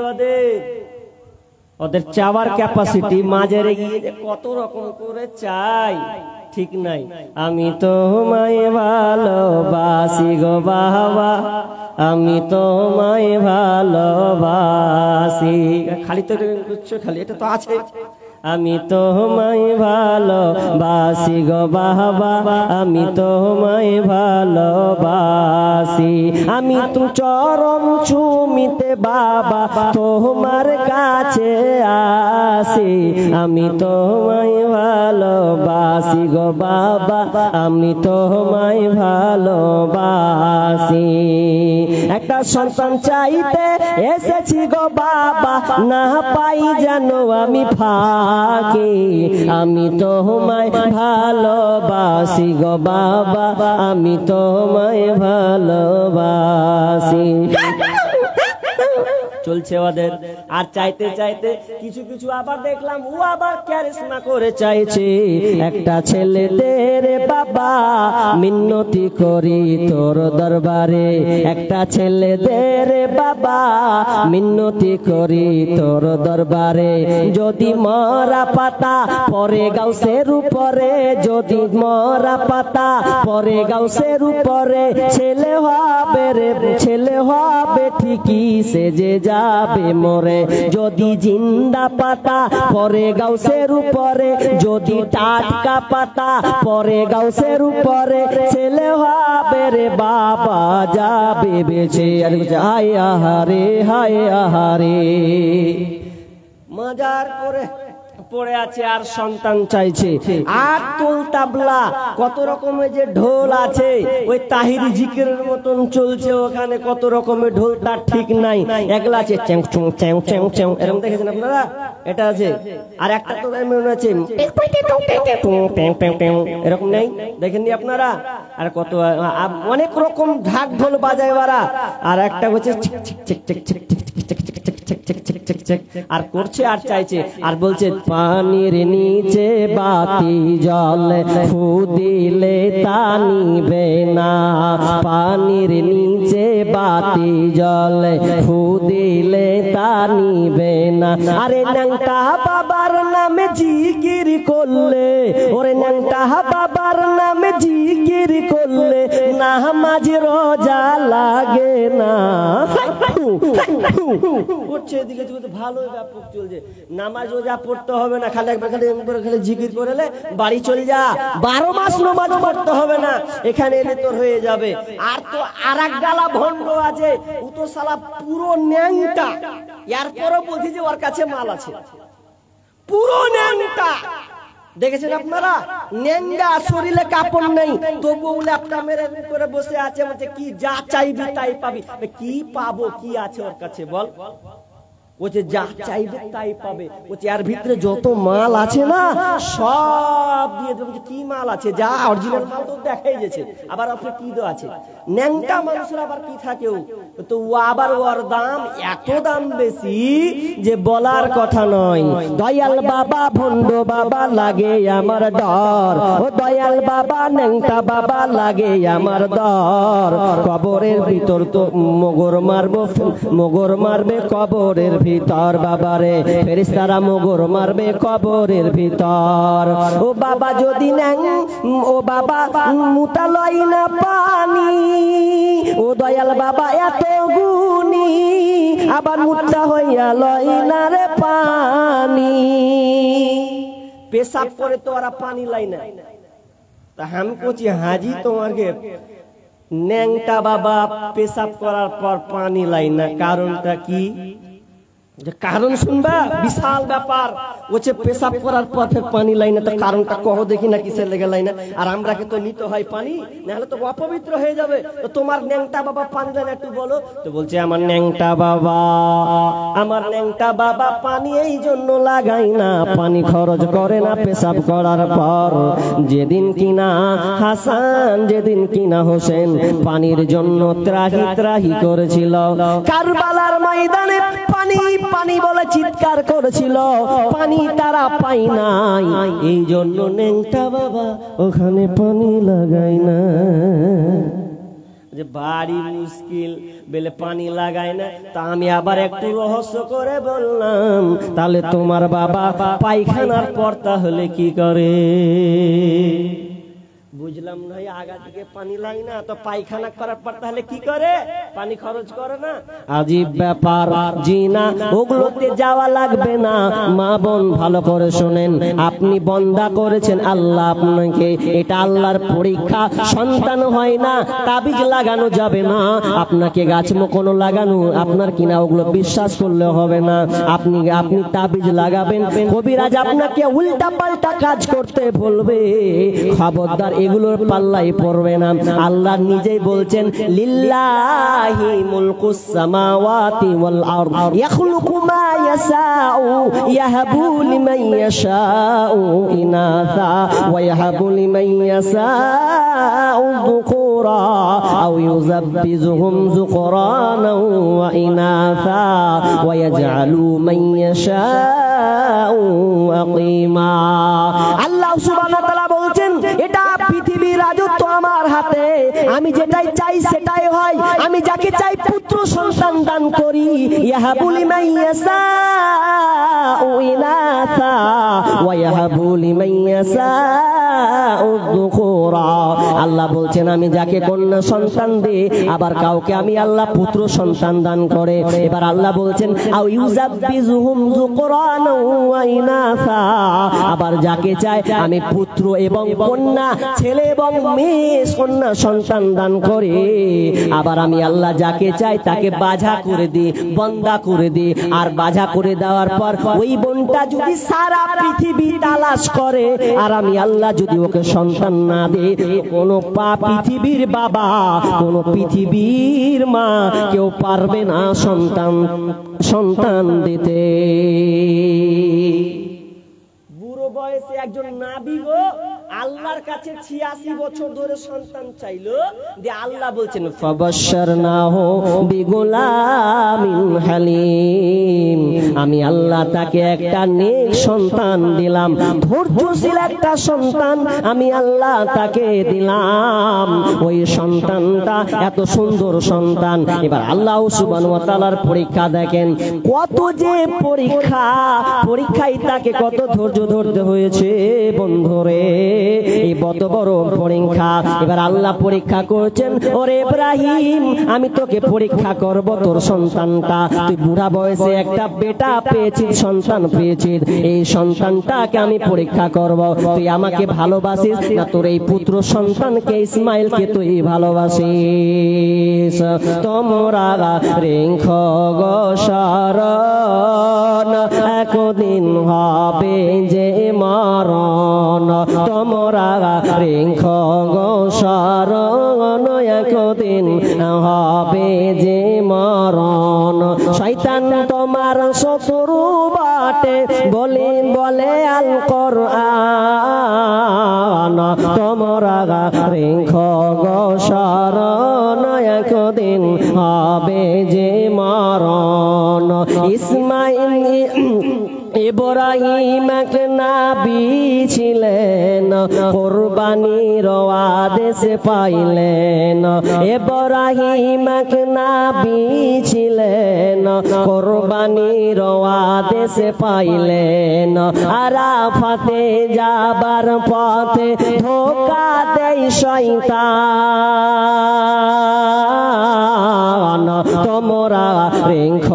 S1: ওদের চাওয়ার ক্যাপাসিটি মাঝারে গিয়ে যে কত রকম করে চাই ঠিক নাই। আমি তোমায় ভালোবাসি গো বাবা, আমি তোমায় ভালোবাসি। খালি তো খালি এটা তো আছে, আমি তোমায় ভালোবাসি গো বাবা, আমি তোমায় ভালোবাসি। আমি তো চরণ চুমিতে বাবা তোমার কাছে আসি। আমি তোমায় ভালোবাসি গো বাবা, আমি তোমায় ভালোবাসি। একটা সন্তান চাইতে এসেছি গো বাবা, না পাই যেন আমি ফাঁকি। আমি তোমায় ভালোবাসি গো বাবা, আমি তোমায় ভালোবাসি। চলছে ওদের। আর চাইতে চাইতে কিছু কিছু আবার দেখলাম ও আবার ক্যারিশমা করে চাইছে। একটা ছেলেদের বাবা মিন্নতি করি তোর দরবারে, একটা ছেলেদের বাবা মিন্নতি করি তোর দরবারে। যদি মরা পাতা পরে গাউসের উপরে, যদি মরা পাতা পরে গাউসের উপরে, ছেলে হবে রে ছেলে হবে ঠিকই সেজে যাবে মরে। যদি জিন্দা পাতা পরে গাউসের উপরে, যদি টাটকা পাতা পরে গাউসের উপরে, ছেলে হবে রে বাবা যাবে বেঁচে। আর হায় আহারে হায় আহারে, মজার করে পড়ে আছে আর সন্তান চাইছে। আর তোল তাবলা কত রকমের যে ঢোল আছে, ওই তাহিরি জিকিরের মতন চলছে ওখানে, কত রকমের ঢোল তার ঠিক নাই। এগুলা আছে চ্যাং চুং চ্যাং চ্যাং চ্যাং, এরকম দেখেছেন আপনারা? এটা আছে। আর একটা তো মনে আছে এরকম নেই, দেখেননি আপনারা? আর কত অনেক রকম ঢাক ঢোল বাজায় ওরা। আর একটা হচ্ছে আর করছে আর চাইছে আর বলছে পানির নিচে বাতি জলে ফু দিলে তা নিবে না, পানির নিচে বাতি জলে ফু দিলে তা নিবে না। আরে ন্যাংটা বাবার নামে জিকির করলে, ওরে ন্যাংটা বাবার নামে জিকির করলে নামাজ রোজা লাগে না। এদিকে ভালোই ব্যাপক চলছে, নামাজ রোজা পড়তে হবে না, খালি একবার খালি জিকির করলে বাড়ি চলে যা, 12 মাস নামাজ পড়তে হবে না, এখানে এলে তোর হয়ে যাবে। আর তো আর এক গালা ভণ্ড আছে, ও তো শালা পুরো ন্যাংটা, এরপরও বলছি যে ওর কাছে মাল আছে, পুরো ন্যাংটা। দেখেছেন আপনারা? ন্যাংটা, শরীরে কাপড় নেই, তবুও ল্যাপটা মেরে করে বসে আছে, বলছে কি যা চাইবি তাই পাবি। কি পাবো, কি আছে ওর কাছে বল? বলছে যা চাইবে তাই পাবে। বলছে এর ভিতরে যত মাল আছে না সব দিয়ে দেবে। কি মাল আছে? যা অরিজিনাল মাল তো দেখাই গেছে, আবার আপনি কি তো আছে? ন্যাংটা মানুষের আবার কি থাকে? তো ও আবার ওর দাম এত দাম বেশি যে বলার কথা নয়। দয়াল বাবা ভণ্ড বাবা লাগে আমার ডর, ও দয়াল বাবা ন্যাংটা বাবা লাগে আমার ডর। কবরের ভিতর তো মোগর মারবো, মোগর মারবে কবরের ভিতর বাবারে, ফেরেশতারা মোগর মারবে কবরের ভিতর। ও বাবা যদি ন্যাং, ও বাবা মুতা লই না পানি, ও দয়াল বাবা এত গুণী, আবার মুতা হইয়া লই না রে পানি। পেশাব করে তো ওরা পানি লাই না। তা আমি বলছি হাজি তোমাকে ন্যাংটা বাবা পেশাব করার পর পানি লাই না, কারণটা কি? কারণ শুনবা, বিশাল ব্যাপার। ওছে পেশাব করার পর ফের পানি লাই না, তার কারণটা কহ দেখি না, কিসের লেগে লাই না? আর আমরাকে তো নিতে হয় পানি, নাহলে তো অপবিত্র হয়ে যাবে। তো তোমার ন্যাংটা বাবা পানি লাই না একটু বলো তো। বলছে আমার ন্যাংটা বাবা, আমার ন্যাংটা বাবা পানি এই জন্য লাগাই না, পানি খরচ করে না পেশাব করার পর। যেদিন কিনা হাসান, যেদিন কিনা হোসেন পানির জন্য ত্রাহি ত্রাহি করেছিল, কারবালার ময়দানে পানি পানি বলে চিৎকার করেছিল, পানি তারা পাই নাই, এই জন্য ন্যাংটা বাবা ওখানে পানি লাগাই না। যে বাড়ি মুশকিল বেলে পানি লাগায় না। তা আমি আবার একটু রহস্য করে বললাম, তাহলে তোমার বাবা পায়খানার পর তাহলে কি করে? বুঝলাম না, আগা দিকে পানি লাই না তো পায়খানা করার পর তাহলে কি করে? পানি খরচ করে না। আজীব ব্যাপার। জি না, ওগুলোতে যাওয়া লাগবে না। মা বোন ভালো করে শোনেন, আপনি বন্দা করেছেন আল্লাহ আপনাকে, এটা আল্লাহর পরীক্ষা। সন্তান হয় না, তাবিজ লাগানো যাবে না। আপনাকে গাছ মোকনো লাগানো আপনার কিনা, ওগুলো বিশ্বাস করলে হবে না। আপনি তাবিজ লাগাবেন, কবিরাজ আপনাকে উল্টা পাল্টা কাজ করতে বলবে, খবরদার এগুলোর পাল্লাই পড়বে না। আল্লাহ নিজেই বলছেন, লিল্লাহি মুলকুস সামাওয়াতি ওয়াল আরদ ইয়াখলুকু মা ইয়াশাউ ইয়াহাবু লিমান ইয়াশাউ ইনাসা ওয়া ইয়াহাবু লিমান ইয়াশাউ যুকুরা আও ইউযাব্বিজুহুম যুকরানা ওয়া ইনাসা ওয়া ইয়াজআলু মান ইয়াশাউ আকিমা। আল্লাহ সুবহানাহু ওয়া তাআলা বলছেন, এটা পৃথিবীর রাজত্ব আমার হাতে, আমি যেটাই চাই সেটাই হয়। আমি যাকে চাই পুত্র সন্তান দান করি। ইয়াহাবু লিমান ইয়াশাউ ইনাসা ওয়া ইয়াহাবু লিমান ইয়াশাউ যুকুরা। আল্লাহ বলছেন, আমি যাকে কন্যা সন্তান দিই, আবার কাউকে আমি আল্লাহ পুত্র সন্তান দান করে। এবার আল্লাহ বলছেন, আও ইউযাব্বিজুহুম যুকরানা ওয়া ইনাসা, আবার যাকে চাই আমি পুত্র এবং কন্যা, ছেলে এবং মেয়ে কন্যা সন্তান দান করে। আবার আমি আল্লাহ যাকে চাই তাকে বাঝা করে দিই, বন্দা করে দিই। আর বাঝা করে দেওয়ার পর ওই বোনটা যদি সারা পৃথিবী তালাশ করে, আর আমি আল্লাহ যদি ওকে সন্তান না দেই, কোন পৃথিবীর বাবা, কোন পৃথিবীর মা কেউ পারবে না সন্তান দিতে। বুড়ো বয়সে একজন নাবী গো আল্লাহর কাছে 86 বছর ধরে সন্তান চাইলো, যে আল্লাহ বলছেন, ফাবাশশারনাহু বিগুলামিন হালিম, আমি আল্লাহ তাকে একটা নেক সন্তান দিলাম, ধৈর্যশীল একটা সন্তান আমি আল্লাহ তাকে দিলাম। ওই সন্তানটা এত সুন্দর সন্তান। এবার আল্লাহ সুবহানাহু ওয়া তাআলার পরীক্ষা দেখেন, কত যে পরীক্ষায় তাকে কত ধৈর্য ধরতে হয়েছে বন্ধুরে, এই কত বড় পরীক্ষা। এবার আল্লাহ পরীক্ষা করছেন, ওরে ইব্রাহিম, আমি তোকে পরীক্ষা করব, তোর সন্তানটা, তুই বুড়া বয়সে একটা বেটা পেয়েছিস, সন্তান পেয়েছিস, এই সন্তানটাকে আমি পরীক্ষা করব, তুই আমাকে ভালোবাসিস না তোর এই পুত্র সন্তানকে ইসমাইলকে তুই ভালোবাসিস? তোমরা রেখ গো শরণ, একদিন হবে যে মরণ, তোমরা রেখ গো শরণ, একদিন হবে যে মরণ। শয়তান তোমার শত্রু বটে বলে আল কোরআন, তোমরা রেখ গো শরণ, একদিন হবে যে মরণ। ইব্রাহিম এক নবী ছিলেন, কুরবানির আদেশ পাইলেন। ইব্রাহিম এক নবী ছিলেন, কুরবানির আদেশ পাইলেন। আরাফাতে যাবার পথে ধোঁকা দেয় শয়তান, তোমরা রেখ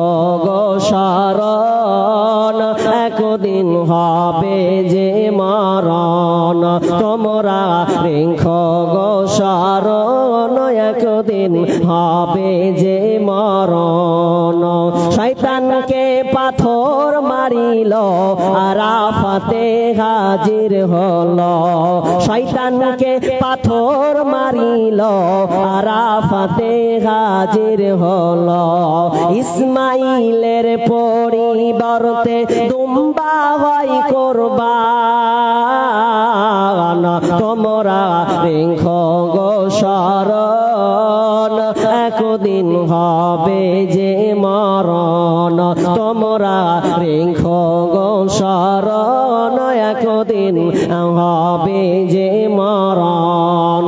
S1: গো শরণ, একদিন হবে যে মরণ, তোমরা রেখ গো শরণ, একদিন হবে যে মরণ। শয়তানকে পাথর মারিল, আরাফাতে হাজির হলো। শয়তানকে পাথর মারিল, আরাফাতে হাজির হলো। ইসমাইলের পরিবর্তে দুম্বা হয় কোরবান, তোমরা রেখ গো শরণ, একদিন হবে যে মরণ, তোমরা রেখ গো শরণ, একদিন হবে যে মরণ।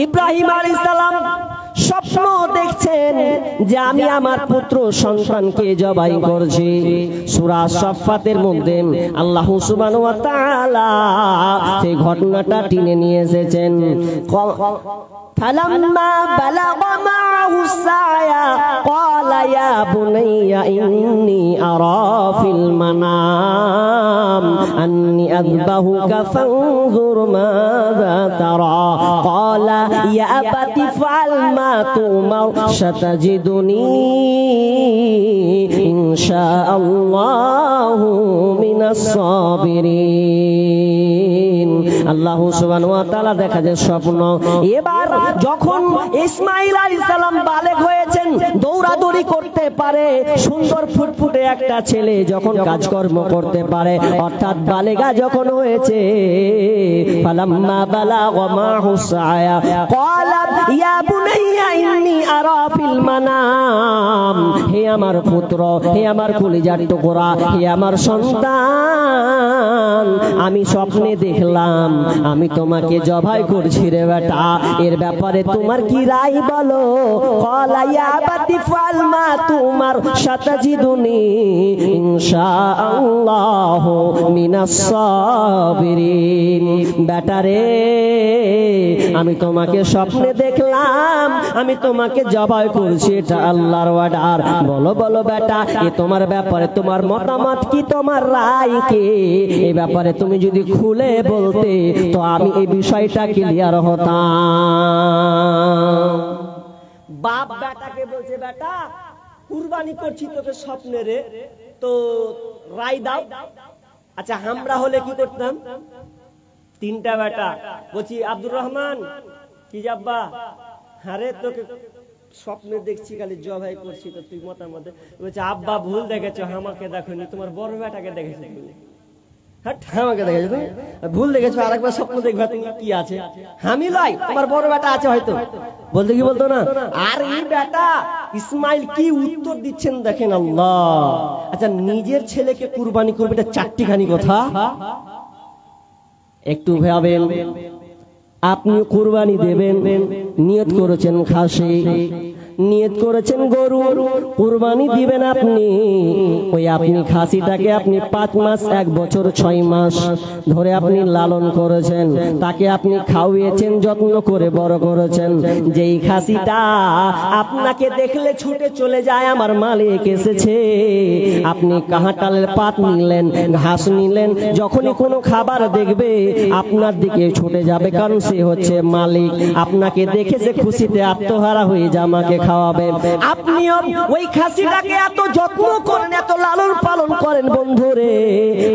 S1: ইব্রাহিম আলাইহিস সালাম স্বপ্ন স্বপ্ন দেখছেন যে আমি আমার পুত্র সন্তানকে জবাই করছি। সূরা সাফফাতের মধ্যে আল্লাহ সুবহানাহু ওয়া তাআলা সেই ঘটনাটা টেনে নিয়ে এসেছেন। فلما بلغ معه السعي قال يا بني إني أرى في المنام أني أذبحك فانظر ماذا ترى قال يا أبت افعل ما تؤمر ستجدني إن شاء الله من الصابرين। আল্লাহ সুবহানাহু ওয়া তাআলা দেখা যায় স্বপ্ন। এবার যখন ইসমাঈল আলাইহিস সালাম বালেগ হয়েছেন, দৌড়াদৌড়ি করতে পারে, সুন্দর ফুটফুটে একটা ছেলে যখন কাজকর্ম করতে পারে, অর্থাৎ বালেগা যখন হয়েছে, ফালাম্মা বালাগা মাহু সায়া ক্বালা ইয়া বুনাইয়া ইন্নী আরা ফিল মানাম, হে আমার পুত্র, হে আমার কলিজার টুকরা, হে আমার সন্তান, আমি স্বপ্নে দেখলাম আমি তোমাকে জবাই করছি রে বেটা, এর ব্যাপারে তোমার কি রায় বলো? ক্বালা ইয়া আবাতি ফাল মা তুমার সাতাজিদুনি ইনশাআল্লাহু মিনাস সাবিরিন। বেটা রে, আমি তোমাকে স্বপ্নে দেখলাম আমি তোমাকে জবাই করছি, এটা আল্লাহর অর্ডার। বলো বলো বেটা, এ তোমার ব্যাপারে তোমার মতামত কি, তোমার রায় কি? এই ব্যাপারে তুমি যদি খুলে বলতে তো আমি এই বিষয়টা ক্লিয়ার হতাম। বাপ বেটাকে বলছে, বেটা কুরবানি করছি তোকে স্বপ্নে রে, তো রায় দাও। আচ্ছা আমরা হলে কি করতাম? তিনটা বেটা বলছি, আব্দুর রহমান কি যাব্বা, আরে তোকে স্বপ্নে দেখছি খালি জবাই করছি, তো তুই মতামত বলছে, আব্বা ভুল দেখেছো, আমাকে দেখোনি, তোমার বড় বেটাকে দেখেছো। আমাকে দেখেছো তুমি, ভুল দেখেছো, আরেকবার স্বপ্ন দেখবা তুমি কি আছে, আমি লাই তোমার বড় বেটা আছে হয়তো, বলতে কি বলতো না। আর এই বেটা ইসমাইল কি উত্তর দিচ্ছেন দেখেন আল্লাহ। আচ্ছা নিজের ছেলেকে কুরবানি করবে, এটা চারটিখানি কথা, একটু ভাবেন। আপনি কুরবানি দেবেন, নিয়ত করেছেন খাসি, নিয়ত করেছেন গরু, কুরবানি দিবেন আপনি। ওই আপনি খাসিটাকে আপনি 5 মাস 1 বছর 6 মাস ধরে আপনি লালন করেছেন, তাকে আপনি খাওয়িয়েছেন, যত্ন করে বড় করেছেন। যেই খাসিটা আপনাকে দেখলে ছুটে চলে যায় আমার মালিক এসেছে, আপনি কাঁঠালের পাত নিলেন, ঘাস নিলেন, যখনই কোনো খাবার দেখবে আপনার দিকে ছুটে যাবে, কারণ সে হচ্ছে মালিক। আপনাকে দেখেছে খুশিতে আত্মহারা হয়ে যায়, আমাকে খাওয়াবে। আপনিও ওই খাসিটাকে এত যত্ন করেন, এত লালন পালন করেন বন্ধুরে,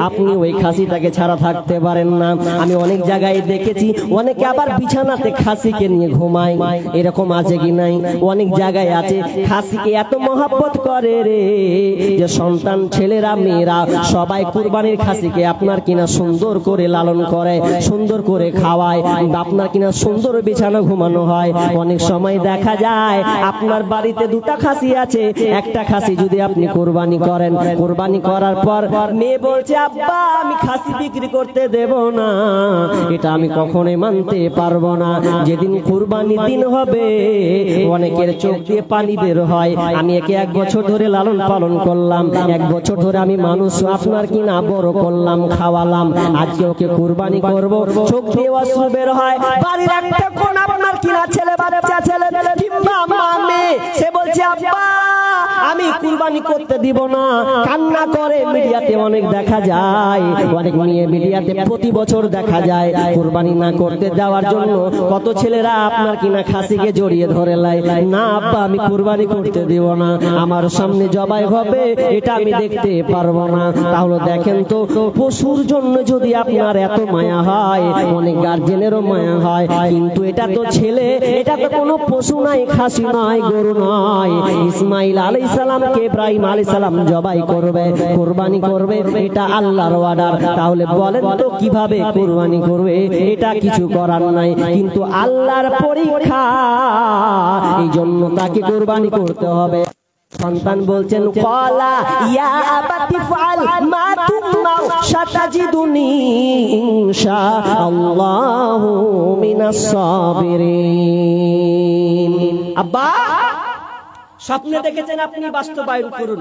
S1: আপনি ওই খাসিটাকে ছাড়া থাকতে পারেন না। আমি অনেক জায়গায় দেখেছি, অনেকে আবার বিছানাতে খাসিকে নিয়ে ঘুমায়, এরকম আছে কি নাই? অনেক জায়গায় আছে, খাসিকে এত মহব্বত করে রে যে সন্তান ছেলেরা মেয়েরা সবাই কুরবানির খাসিকে আপনার কিনা সুন্দর করে লালন করে, সুন্দর করে খাওয়ায়, আপনার কিনা সুন্দর বিছানা ঘুমানো হয়। অনেক সময় দেখা যায় আপনার বাড়িতে 2টা খাসি আছে, একটা খাসি যদি আপনি কুরবানি করেন, কুরবানি করার পর মেয়ে বলছে, আব্বা আমি খাসি বিক্রি করতে দেব না, এটা আমি কখনোই মানতে পারবো না। যেদিন কুরবানির দিন হবে অনেকের চোখ দিয়ে পানি বের হয়, আমি একে 1 বছর ধরে লালন পালন করলাম, 1 বছর ধরে আমি মানুষ আপনার কিনা বড় করলাম, খাওয়ালাম, আজকে ওকে কুরবানি করব, চোখ দিয়ে অশ্রু বের হয়। বাড়ির একটা কোন আপনার কিনা ছেলে বাচ্চা ছেলে কিংবা মামে, সে বলছে আব্বা আমি কুরবানি করতে দিব না, কান্না করে। মিডিয়াতে অনেক দেখা যায়, অনেক মেয়ে মিডিয়াতে প্রতি বছর দেখা যায় কুরবানি না করতে যাওয়ার জন্য কত ছেলেরা আপনার কিনা খাসিকে জড়িয়ে ধরে লাই, না আব্বা আমি কুরবানি করতে দিব না, আমার সামনে জবাই হবে, এটা আমি দেখতে পারবো না। তাহলে দেখেন তো, পশুর জন্য যদি আপনার এত মায়া হয়, অনেক গার্জেনেরও মায়া হয়, কিন্তু এটা তো ছেলে, এটা তো কোনো পশু নাই, খাসি নয়, গরু নয়। ইসমাইল আলাইহিস সালামকে ইব্রাহিম আলাইহিস সালাম জবাই করবে, কুরবানি করবে, এটা আল্লাহর অর্ডার। তাহলে বলেন তো কিভাবে কুরবানি করবে? এটা কিছু করার নাই, কিন্তু আল্লাহর পরীক্ষা, এই জন্য তাকে কুরবানি করতে হবে। সন্তান বলছেন, ক্বালা ইয়া আবাতি ফাল মা তুমার সাতাজিদুনি ইনশাআল্লাহু মিনাস সাবিরিন। আব্বা স্বপ্নে দেখেছেন আপনি বাস্তবায়ন করুন,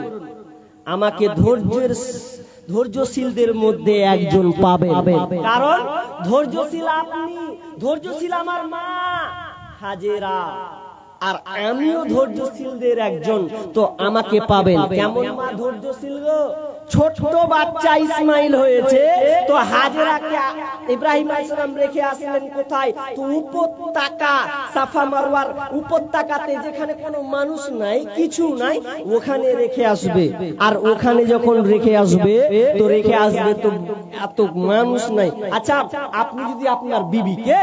S1: আমাকে ধৈর্যশীলদের মধ্যে একজন পাবেন, কারণ ধৈর্যশীল আপনি, ধৈর্যশীল আমার মা হাজেরা, আর আমিও ধৈর্যশীলদের একজন, তো আমাকে পাবেন। কেমন মা ধৈর্যশীল গো, ছোট বাচ্চা ইসমাইল হয়েছে, তো হাজেরাকে ইব্রাহিম আলাইহিস সালাম রেখে আসলেন কোথায়? তো উপত্যকা, সাফা মারওয়ার উপত্যকাতে, যেখানে কোনো মানুষ নাই, কিছু নাই, ওখানে রেখে আসবে। আর ওখানে যখন রেখে আসবে তো এত মানুষ নাই। আচ্ছা, আপনি যদি আপনার বিবিকে,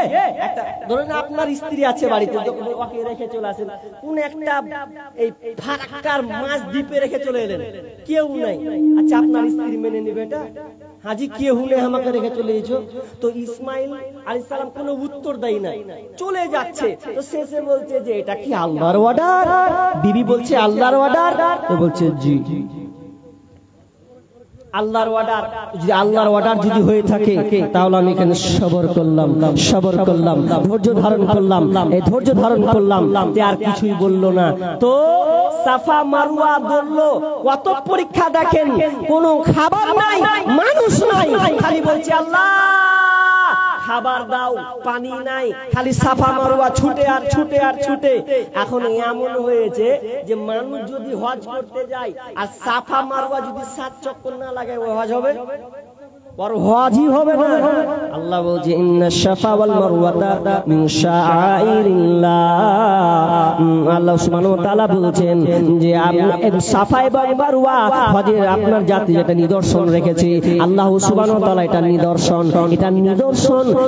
S1: একটা ধরেন আপনার স্ত্রী আছে বাড়িতে, যখন ওকে রেখে চলে আসেন কোন একটা এই ফারাক্কার মাছ দ্বীপে রেখে চলে এলেন, কেউ নাই, আচ্ছা আপনার স্ত্রী মেনে নেবে এটা? হাজি কেউ নেই, আমাকে রেখে চলে এসো। তো ইসমাইল আলাইহিস সালাম কোনো উত্তর দেয় না, চলে যাচ্ছে। তো শেষে বলছে যে এটা কি আল্লাহর অর্ডার? বিবি বলছে আল্লাহর অর্ডার, তো বলছে জি আল্লাহর অর্ডার। যদি আল্লাহর অর্ডার যদি হয়ে থাকে তাহলে আমি এখানে সবর করলাম, ধৈর্য ধারণ করলাম, এই ধৈর্য ধারণ করলাম, আর কিছুই বললো না। তো সাফা মারওয়া দৌড়লো, কত পরীক্ষা দেখেন, কোনো খাবার নাই, মানুষ নাই, খালি বলছে আল্লাহ খাবার দাও, পানি নাই, খালি সাফা মারওয়া ছুটে আর ছুটে আর ছুটে। এখন এমন হয়েছে যে মানুষ যদি হজ করতে যায় আর সাফা মারওয়া যদি 7 চক্কর না লাগায়, ওই হজ হবে? আর হজই হবে না। আল্লাহ বলছে ইন্নাশ সাফা ওয়াল মারওয়াতা মিন শাআইরিল্লাহ। আল্লাহ সুবহানাহু ওয়া তাআলা বলছেন যে সাফা এবং মারওয়া হজের আপনার জাতি যেটা নিদর্শন রেখেছে, আল্লাহ সুবহানাহু ওয়া তাআলা এটা নিদর্শন,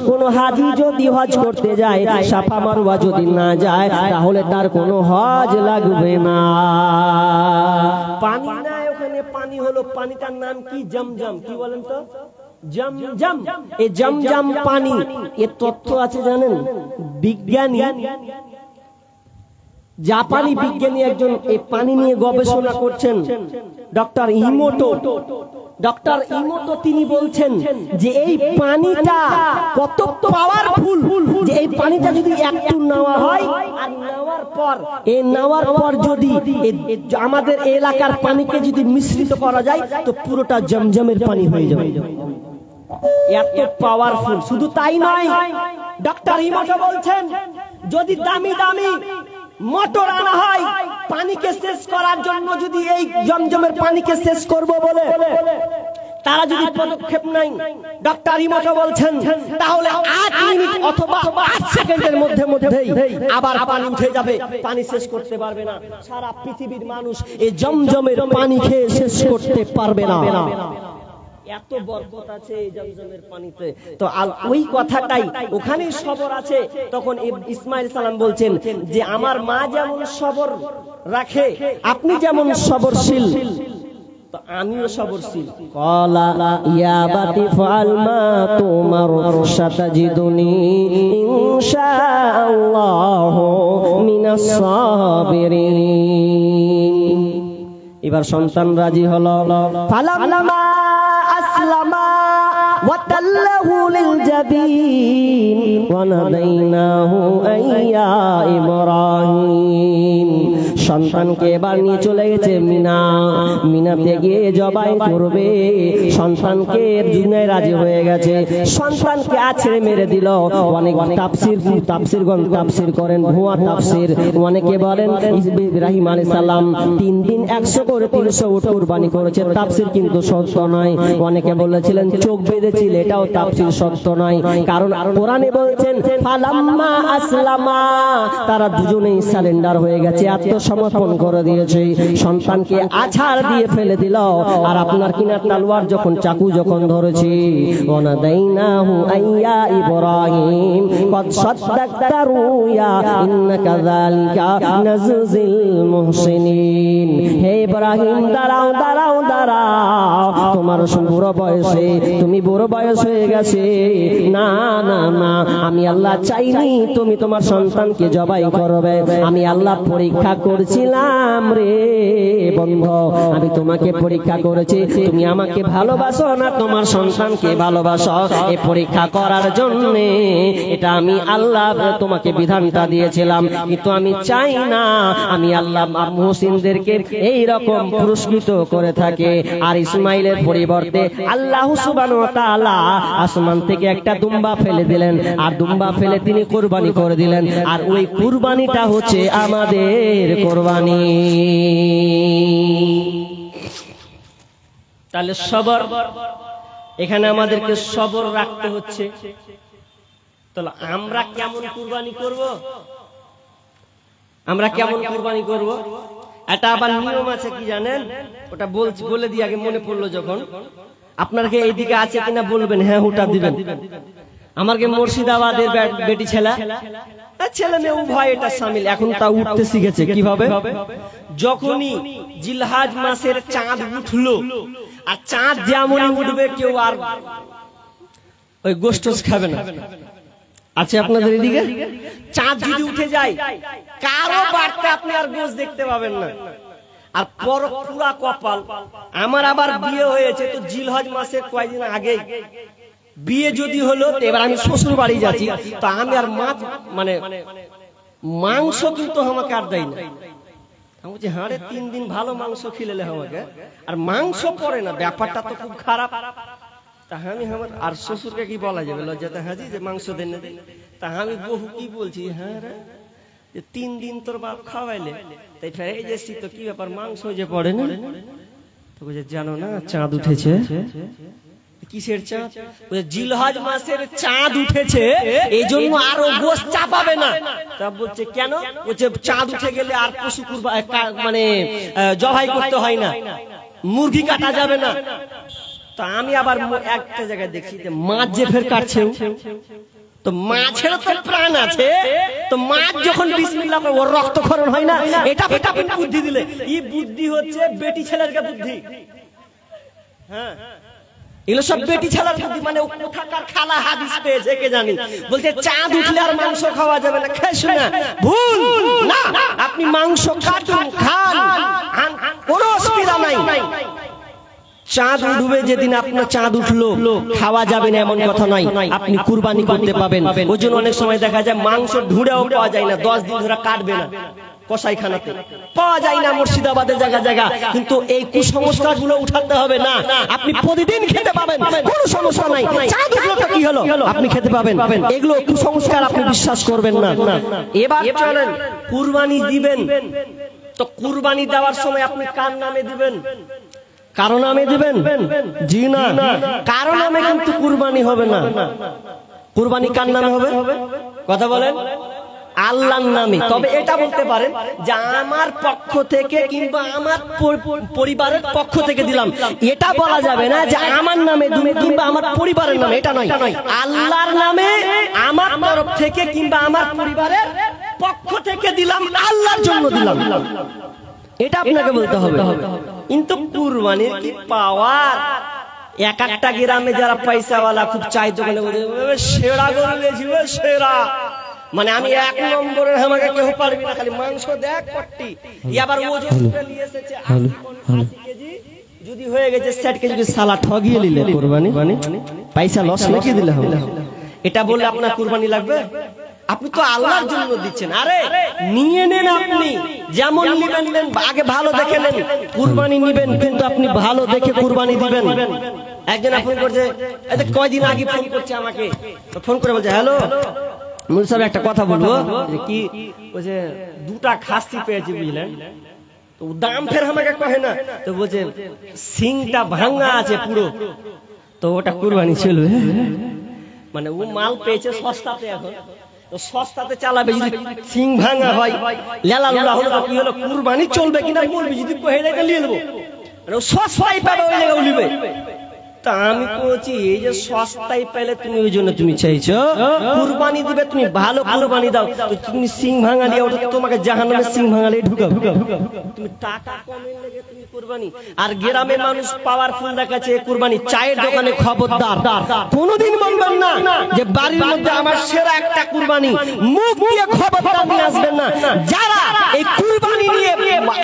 S1: কোন হাজী যদি হজ করতে যায়, সাফা মারওয়া যদি না যায়, তাহলে তার কোনো হজ লাগবে না। পানি নাই ওখানে, পানি হলো, পানিটার নাম কি? জমজম। কি বলেন তো? জমজম। এই জমজম পানি, এর তথ্য আছে জানেন? বিজ্ঞানী, জাপানি বিজ্ঞানী একজন এই পানি নিয়ে গবেষণা করছেন, ডক্টর ইমোটো। তিনি বলছেন যে এই পানিটা কত পাওয়ারফুল, যে এই পানিটা যদি একটু নেওয়া হয়, আর নেওয়ার পর যদি আমাদের এলাকার পানিকে যদি মিশ্রিত করা যায়, তো পুরোটা জমজমের পানি হয়ে যাবে। এত পাওয়ারফুল। শুধু তাই নয়, ডক্টর ইমোটো বলছেন যদি দামি দামি মোটর আনা হয় পানিকে শেষ করার জন্য, যদি এই জমজমের পানিকে শেষ করব বলে তারা যদি পদক্ষেপ নেয়, ডক্টর ইমোটো বলছেন, তাহলে 8 মিনিট অথবা 8 সেকেন্ডের মধ্যেই আবার পানি উঠে যাবে, পানি শেষ করতে পারবে না। সারা পৃথিবীর মানুষ এই জমজমের পানি খেয়ে শেষ করতে পারবে না। এত বরকত আছে এই জমজমের পানিতে। তো ওই কথাটাই ওখানে সবর আছে। তখন ইসমাইল সালাম বলছেন যে আমার মা যেমন সবর রাখে, আপনি যেমন সবরশীল, তো আমিও সবরশীল। ক্বালা ইয়া বাতি ফাল মা তুমার সাতাজিদুনি ইনশাআল্লাহু মিনাস সাবিরিন। এবার সন্তান রাজি হলো। ফালাম্মা আসলামা ওয়া তাল্লাহু লিল জাবিন ওয়া নাদাইনাহু আইয়া ইব্রাহিম। সন্তানকে এবার নিয়ে চলে গেছে মিনাতে গিয়ে জবাই করবে। সন্তানকে দুনিয়ায় রাজি হয়ে গেছে, সন্তানকে আছড়ে মেরে দিল। অনেক তাফসীরগণ তাফসীর করেন, ভুয়া তাফসীর। অনেকে বলেন ইব্রাহিম আলাইহিস সালাম 3 দিন 100 করে 300 উট কুরবানি করেছে, তাফসীর কিন্তু সত্য নয়। অনেকে বলেছিলেন চোখ বেঁধেছিল, এটাও তাফসীর সত্য নয়। কারণ কোরআনে বলছেন ফালাম্মা আসলামা, তারা দুজনেই সারেন্ডার হয়ে গেছে, আত্মসমর্পণ করে দিয়েছে। সন্তানকে আছাড় দিয়ে ফেলে দিল। আর আপনার কিনা তলোয়ার যখন, চাকু যখন ধরেছে, ওয়ানাদাইনাহু আইয়া ইব্রাহিম কদ সাদ্দাকতা রুয়া ইন্নাকা যালিকা নাজজিল মুহসিনিন। হে ইব্রাহিম, দাঁড়াও, তোমার বুড়ো বয়সে, তুমি বুড়ো বয়স হয়ে গেছে, গেছে। না না না, আমি আল্লাহ চাইনি তুমি তোমার সন্তানকে জবাই করবে, আমি আল্লাহ পরীক্ষা করছিলাম রে বন্ধু, আমি তোমাকে পরীক্ষা করেছি তুমি আমাকে ভালোবাসো না তোমার সন্তানকে ভালোবাসো, এই পরীক্ষা করার জন্য এটা আমি আল্লাহ তোমাকে বিধানটা দিয়েছিলাম। কিন্তু আমি চাই না আমি আল্লাহ মুহসিনদেরকে এই রকম পুরস্কৃত করে থাকে। আর ইসমাইলের পরিবর্তে আল্লাহ সুবহানাহু ওয়া তাআলা আসমান থেকে একটা দুম্বা ফেলে দিলেন, আর দুম্বা ফেলে তিনি কুরবানি করে দিলেন। আর ওই কুরবানিটা হচ্ছে আমাদের কুরবানি। তাহলে সবর, এখানে আমাদেরকে সবর রাখতে হচ্ছে। তাহলে আমরা কেমন কুরবানি করব? আমরা কেমন কুরবানি করব? এটা আবার নিয়ম আছে কি জানেন? ওটা বলে দিয়ে আগে মনে পড়লো যখন, আপনাকে এইদিকে আছে কিনা বলবেন, হ্যাঁ হুটা দিবেন। আমাকে মুর্শিদাবাদের বেটি ছেলে ছেলে মেয়ে উভয় এটা সামিল, এখন তা উঠতে শিখেছে। কিভাবে? যখনই জিলহাজ মাসের চাঁদ উঠলো, আর চাঁদ যেমনই উঠবে কেউ আর ওই গোশত খাবে না। আছে আপনাদের এদিকে? চাঁদ যদি উঠে যায় কারো বাড়তে আপনি আর গোশত দেখতে পাবেন না। আর পুরা কপাল আমার, আবার বিয়ে হয়েছে তো জিলহজ মাসের কয়েকদিন আগে বিয়ে যদি হলো, এবার আমি শ্বশুর বাড়ি যাচ্ছি, তো আমি আর মানে মাংস কিন্তু আমাকে আর দেয় না। আমি বলছি হ্যাঁ রে, 3 দিন ভালো মাংস খিলেলে আমাকে, আর মাংস পড়ে না, ব্যাপারটা তো খুব খারাপ। তা আমি আমার আর শ্বশুরকে কি বলা যাবে লজ্জাতে হাজি যে মাংস দেন না? তা আমি বহু কি বলছি, হ্যাঁ রে 3 দিন তোর বাপ খাওয়াইলে, তাই ফের এই যে তো কি ব্যাপার মাংস যে পড়ে না? তো বলছে জানো না চাঁদ উঠেছে। কিসের চাঁদ? জিলহজ মাসের চাঁদ উঠেছে, এই জন্য আরো গোশত চাপাবে না। তা বলছে কেন? বলছে চাঁদ উঠে গেলে আর পশু মানে জবাই করতে হয় না, মুরগি কাটা যাবে না। তো আমি আবার একটা জায়গায় দেখছি যে মাছ যে ফের কাটছে, তো মাছের তো প্রাণ আছে, তো মাছ যখন বিসমিল্লাহ করে ওর রক্তক্ষরণ হয় না। এটা আপনি বুদ্ধি দিলে, এই বুদ্ধি হচ্ছে বেটি ছেলের বুদ্ধি। হ্যাঁ, এগুলো সব বেটি ছেলের বুদ্ধি। মানে কোথাকার খালা হাদিস পেয়েছে কে জানি, বলছে চাঁদ উঠলে আর মাংস খাওয়া যাবে না। খেস না, ভুল না, আপনি মাংস কাটুন, খান, কোনো অসুবিধা নাই। চাঁদ উঠবে যেদিন আপনার চাঁদ উঠলো খাওয়া যাবে না এমন কথা নয়, আপনি কুরবানি করতে পাবেন। ওই জন্য অনেক সময় দেখা যায় মাংস ঢুঁড়েও পাওয়া যায় না, 10 দিন ধরে কাটবে না, কসাইখানাতে পাওয়া যায় না, মুর্শিদাবাদের জায়গা জায়গা। কিন্তু এই কুসংস্কার গুলো উঠাতে হবে না, আপনি প্রতিদিন খেতে পাবেন, কোনো সমস্যা নাই। চাঁদ উঠলো তো কি হলো, আপনি খেতে পাবেন। এগুলো কুসংস্কার, আপনি বিশ্বাস করবেন না। এবার চলেন কুরবানি দিবেন, তো কুরবানি দেওয়ার সময় আপনি কার নামে দিবেন? কারো নামে দিবেন? জি না, কারো নামে কিন্তু কুরবানি হবে না। কুরবানি কার নামে হবে? কথা বলেন, আল্লাহর নামে। তবে এটা বলতে পারেন যে আমার পক্ষ থেকে কিংবা আমার পরিবারের পক্ষ থেকে দিলাম, এটা বলা যাবে না যে আমার নামে তুমি কিংবা আমার পরিবারের নামে, এটা নয়। আল্লাহর নামে আমার তরফ থেকে কিংবা আমার পরিবারের পক্ষ থেকে দিলাম, আল্লাহর জন্য দিলাম, এটা আপনাকে বলতে হবে। কিন্তু কুরবানির কি পাওয়ার! এক একটা গ্রামে যারা পয়সাওয়ালা খুব চাইতো, সেরা গরু বেশি, সেরা, মানে আমি 1 নম্বরের, আমাকে কেউ পারবি না, খালি মাংস দেখ পট্টি। আবার ওজন নিয়ে এসেছে 80 কেজি, যদি হয়ে গেছে 60 কেজি, সালা ঠগিয়ে নিলে কুরবানি, পয়সা লস নাকি দিলে হবে? এটা বললে আপনার কুরবানি লাগবে? আপনি তো আল্লাহর জন্য দিচ্ছেন। আরে নিয়ে নেন, আপনি যেমন নিবেন নেন, আগে ভালো দেখে নেন। কুরবানি নিবেন কিন্তু আপনি ভালো দেখে কুরবানি দিবেন। একজন ফোন করছে, কয়দিন আগে ফোন করছে আমাকে, ফোন করে বলছে হ্যালো মুল সাহেব একটা কথা বলবো। কি বলছে? 2টা খাসি পেয়েছি বুঝলেন, তো দাম ফের আমাকে কহে না, তো বলছে সিংটা ভাঙা আছে পুরো, তো ওটা কুরবানি চলবে। মানে ও মাল পেয়েছে সস্তাতে, এখন তো সস্তাতে চালাবে। যদি সিং ভাঙা হয় লেলা লোলা হলো কি হলো, কুরবানি চলবে কিনা বলবি, যদি কহে যায় নিয়ে নেবো, সস্তাই পাবে ওই জায়গায় নিবে। তা আমি বলছি এই যে সস্তায় পেলে তুমি ওই জন্য তুমি চাইছো কুরবানি দিবে, তুমি ভালো কুরবানি দাও, তুমি সিং ভাঙা দিয়ে ওটা তোমাকে জাহান্নামে সিং ভাঙা দিয়ে ঢুকাও। তুমি টাকা কমের লেগে তুমি কুরবানি, আর গ্রামের মানুষ পাওয়ারফুল দেখাচ্ছে কুরবানি। চায়ের দোকানে খবরদার কোনোদিন বলবেন না যে বাড়ির মধ্যে আমার সেরা একটা কুরবানি, মুখ দিয়ে খবরদার নিয়ে আসবেন না। যারা এই কুরবানি নিয়ে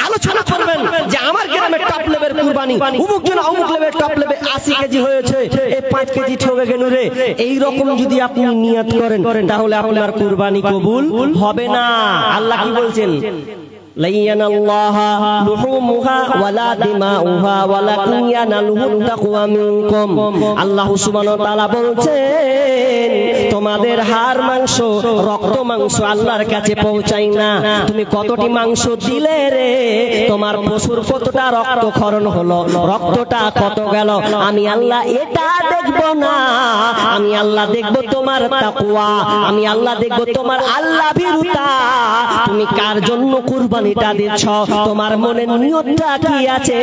S1: আলোচনা করবেন যে আমার গ্রামের টপ লেভেল কুরবানি, অমুক জন অমুক লেভেল টপ লেভেল 80 কেজি হয়েছে, এই 5 কেজি ঠকে গেল রে, এই রকম যদি আপনি নিয়ত করেন তাহলে আপনার কুরবানি কবুল হবে না। আল্লাহ কি বলছেন? লাইয়ানাল্লাহা লুহুমুহা ওয়ালা দিমাউহা ওয়ালাকিন ইয়ানালুহু তাকওয়া মিনকুম। আল্লাহ সুবহানাহু ওয়া তাআলা বলছেন তোমাদের হাড় মাংস রক্ত মাংস আল্লাহর কাছে পৌঁছায় না। তুমি কতটি মাংস দিলে রে, তোমার পশুর কতটা রক্ত ক্ষরণ হলো, রক্তটা কত গেল, আমি আল্লাহ এটা দেখব না। আমি আল্লাহ দেখব তোমার তাকওয়া, আমি আল্লাহ দেখব তোমার আল্লাহ ভীরুতা। তুমি কার জন্য কুরবানিটা দিচ্ছ, তোমার মনের নিয়তটা কি আছে?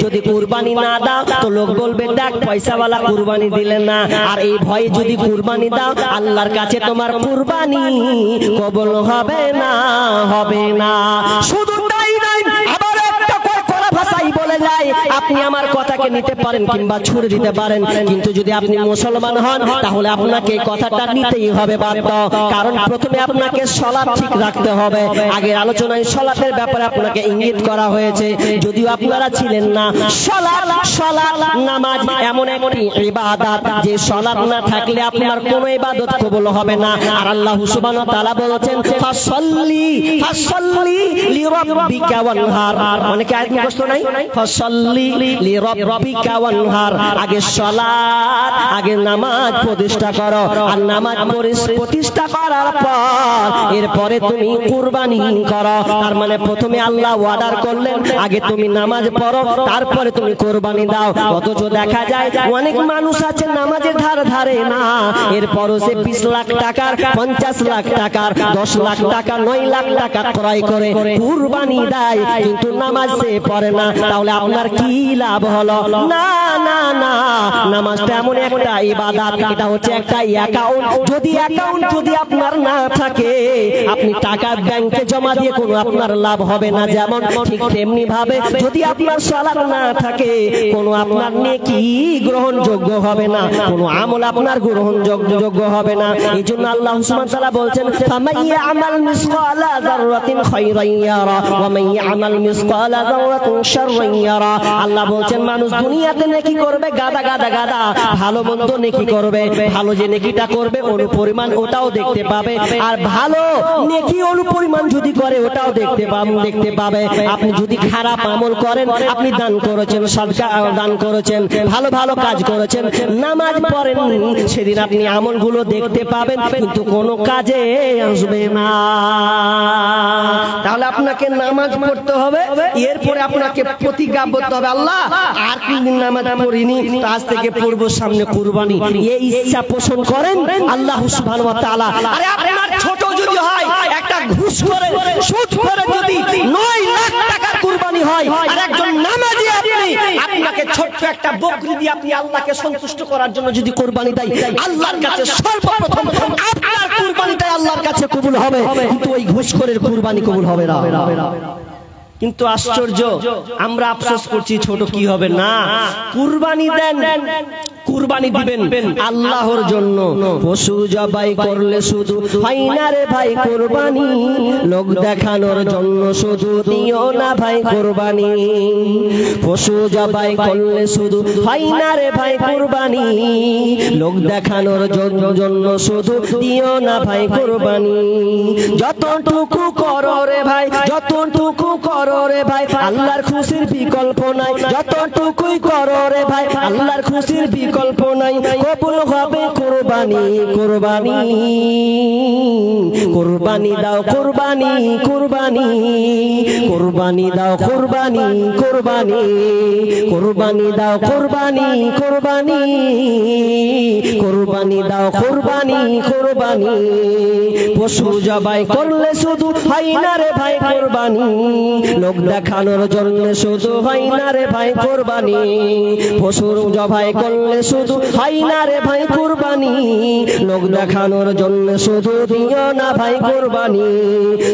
S1: যদি কুরবানি না দাও তো লোক বলবে দেখ পয়সাওয়ালা কুরবানি দিলেন না। আর এই ভয়ে যদি কুরবানি দাও আল্লাহর কাছে তোমার কুরবানি কবুল হবে না, হবে না। শুধু তাই নয়, আবার একটা কড়া ভাষাই বলে যায় আপনি আমার কথাকে নিতে পারেন কিংবা ছুড়ে দিতে পারেন, কিন্তু যদি আপনি মুসলমান হন তাহলে আপনাকে কথাটা নিতেই হবে বাধ্য। কারণ প্রথমে আপনাকে সালাত ঠিক রাখতে হবে। আগের আলোচনায় সালাতের ব্যাপারে আপনাকে ইঙ্গিত করা হয়েছে, যদিও আপনারা ছিলেন না। সালাত নামাজ এমন একটি ইবাদত যে সালাত না থাকলে আপনার কোনো ইবাদত কবুল হবে না। আর আল্লাহ সুবহানাহু ওয়া তাআলা বলেছেন ফাসাল্লি লিরাব্বিকা ওয়ানহার। অনেকে আয়াত মুখস্থ নাই, ফাসাল্লি লিরাব্বিকা ওয়ানহার। আগে সালাত, আগে নামাজ প্রতিষ্ঠা করো, আর নামাজ প্রতিষ্ঠা করার পর এরপরে তুমি কুরবানি করো। তার মানে প্রথমে আল্লাহ অর্ডার করলেন আগে তুমি নামাজ পড়ো, তারপরে তুমি কুরবানি দাও। অথচ দেখা যায় অনেক মানুষ আছে নামাজের ধারে না, এরপরও সে 20 লাখ টাকার, 50 লাখ টাকার, 10 লাখ টাকা, 9 লাখ টাকা ক্রয় করে কুরবানি দেয়, কিন্তু নামাজ সে পড়ে না। তাহলে আপনার কি লাভ হলো? না না না, নামাজটা এমন একটা ইবাদত, এটা হচ্ছে একটা অ্যাকাউন্ট। যদি আপনার না থাকে, আপনি টাকা ব্যাংকে জমা দিয়ে কোনো আপনার লাভ হবে না। যেমন ঠিক তেমনি ভাবে যদি আপনার সালাত না থাকে, কোনো আপনার নেকি গ্রহণযোগ্য হবে না, কোনো আমল আপনার গ্রহণযোগ্য হবে না। এই জন্য আল্লাহ সুবহানাহু ওয়া তাআলা বলছেন ফামাইয়া আমাল মিসকালা যাররাতিন খায়রান ইয়ারা ওয়া মাইয়া আমাল মিসকালা যাররাতিন শাররান ইয়ারা। আল্লাহ বলছেন মানুষ দুনিয়াতে নেকি করবে গাদা, ভালো মন্দ নেকি করবে, ভালো যে নেকিটা করবে অনুপরিমাণ ওটাও দেখতে পাবে, আর ভালো নেকি অনুপরিমাণ যদি করে ওটাও দেখতে পাবে। আপনি যদি খারাপ আমল করেন, আপনি দান করেছেন, সদকা দান করেছেন, ভালো কাজ করেছেন, নামাজ পড়েন, সেদিন আপনি আমলগুলো দেখতে পাবেন, কিন্তু কোনো কাজে আসবে না। তাহলে আপনাকে নামাজ পড়তে হবে, এরপরে আপনাকে প্রতিজ্ঞাবদ্ধ হবে আল্লাহ আর কোনদিন নামাজ পড়িনি, আজ থেকে পড়বো, সামনে কুরবানি। এই ইচ্ছা পোষণ করেন আল্লাহ সুবহানাহু ওয়া তাআলা। আরে আপনার ছোট যদি হয়, একটা ঘুষ করে সুদ করে যদি 9 লাখ টাকার কুরবানি হয়, আর একজন নামাজি আপনাকে ছোট্ট একটা বকরি দিয়ে আপনি আল্লাহকে সন্তুষ্ট করার জন্য যদি কুরবানি দেয়, আল্লাহর কাছে সর্বপ্রথম আপনার কুরবানিটাই আল্লাহর কাছে কবুল হবে, কিন্তু ওই ঘুষখোরের কুরবানি কবুল হবে না। কিন্তু আশ্চর্য, আমরা আফসোস করছি ছোট কি হবে না। কুরবানি দেন, কুরবানি দিবেন আল্লাহর জন্য। পশু জবাই করলে শুধু হয় না রে ভাই কুরবানি, লোক দেখানোর জন্য শুধু দিও না ভাই কুরবানি। পশু জবাই করলে শুধু হয় না রে ভাই কুরবানি, লোক দেখানোর জন্য শুধু দিও না ভাই কুরবানি। যতটুকু করো রে ভাই, যতটুকু করো রে ভাই, আল্লাহর খুশির বিকল্প নাই। যতটুকুই করো রে ভাই, আল্লাহর খুশির বিকল্প নাই। কবুল হবে কুরবানি। কুরবানি কুরবানি কুরবানি দাও কুরবানি কুরবানি কুরবানি দাও কুরবানি কুরবানি কুরবানি দাও কুরবানি কুরবানি কুরবানি দাও কুরবানি কুরবানি পশু জবাই করলে শুধু হয় না রে ভাই কুরবানি লোক দেখানোর জন্য শুধু হয় না রে ভাই কুরবানি পশু জবাই করলে শুধু হয় না রে ভাই কুরবানি লোক দেখানোর জন্য শুধু দিও না ভাই কুরবানি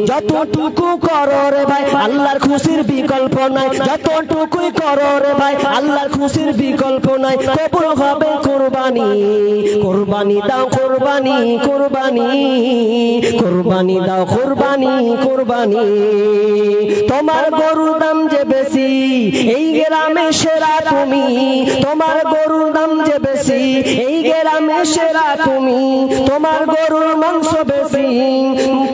S1: যতটুকু করো রে ভাই আল্লাহর খুশির বিকল্প নাই যতটুকুই করো রে ভাই আল্লাহর খুশির বিকল্প নাই কবুল হবে কুরবানি কুরবানি দাও কুরবানি কুরবানি কুরবানি দাও কুরবানি কুরবানি তোমার গরুর দাম যে বেশি এই গ্রামে সেরা তুমি তোমার গরুর দাম যে বেশি এই গ্রামে সেরা তুমি তোমার গরুর মাংস বেশি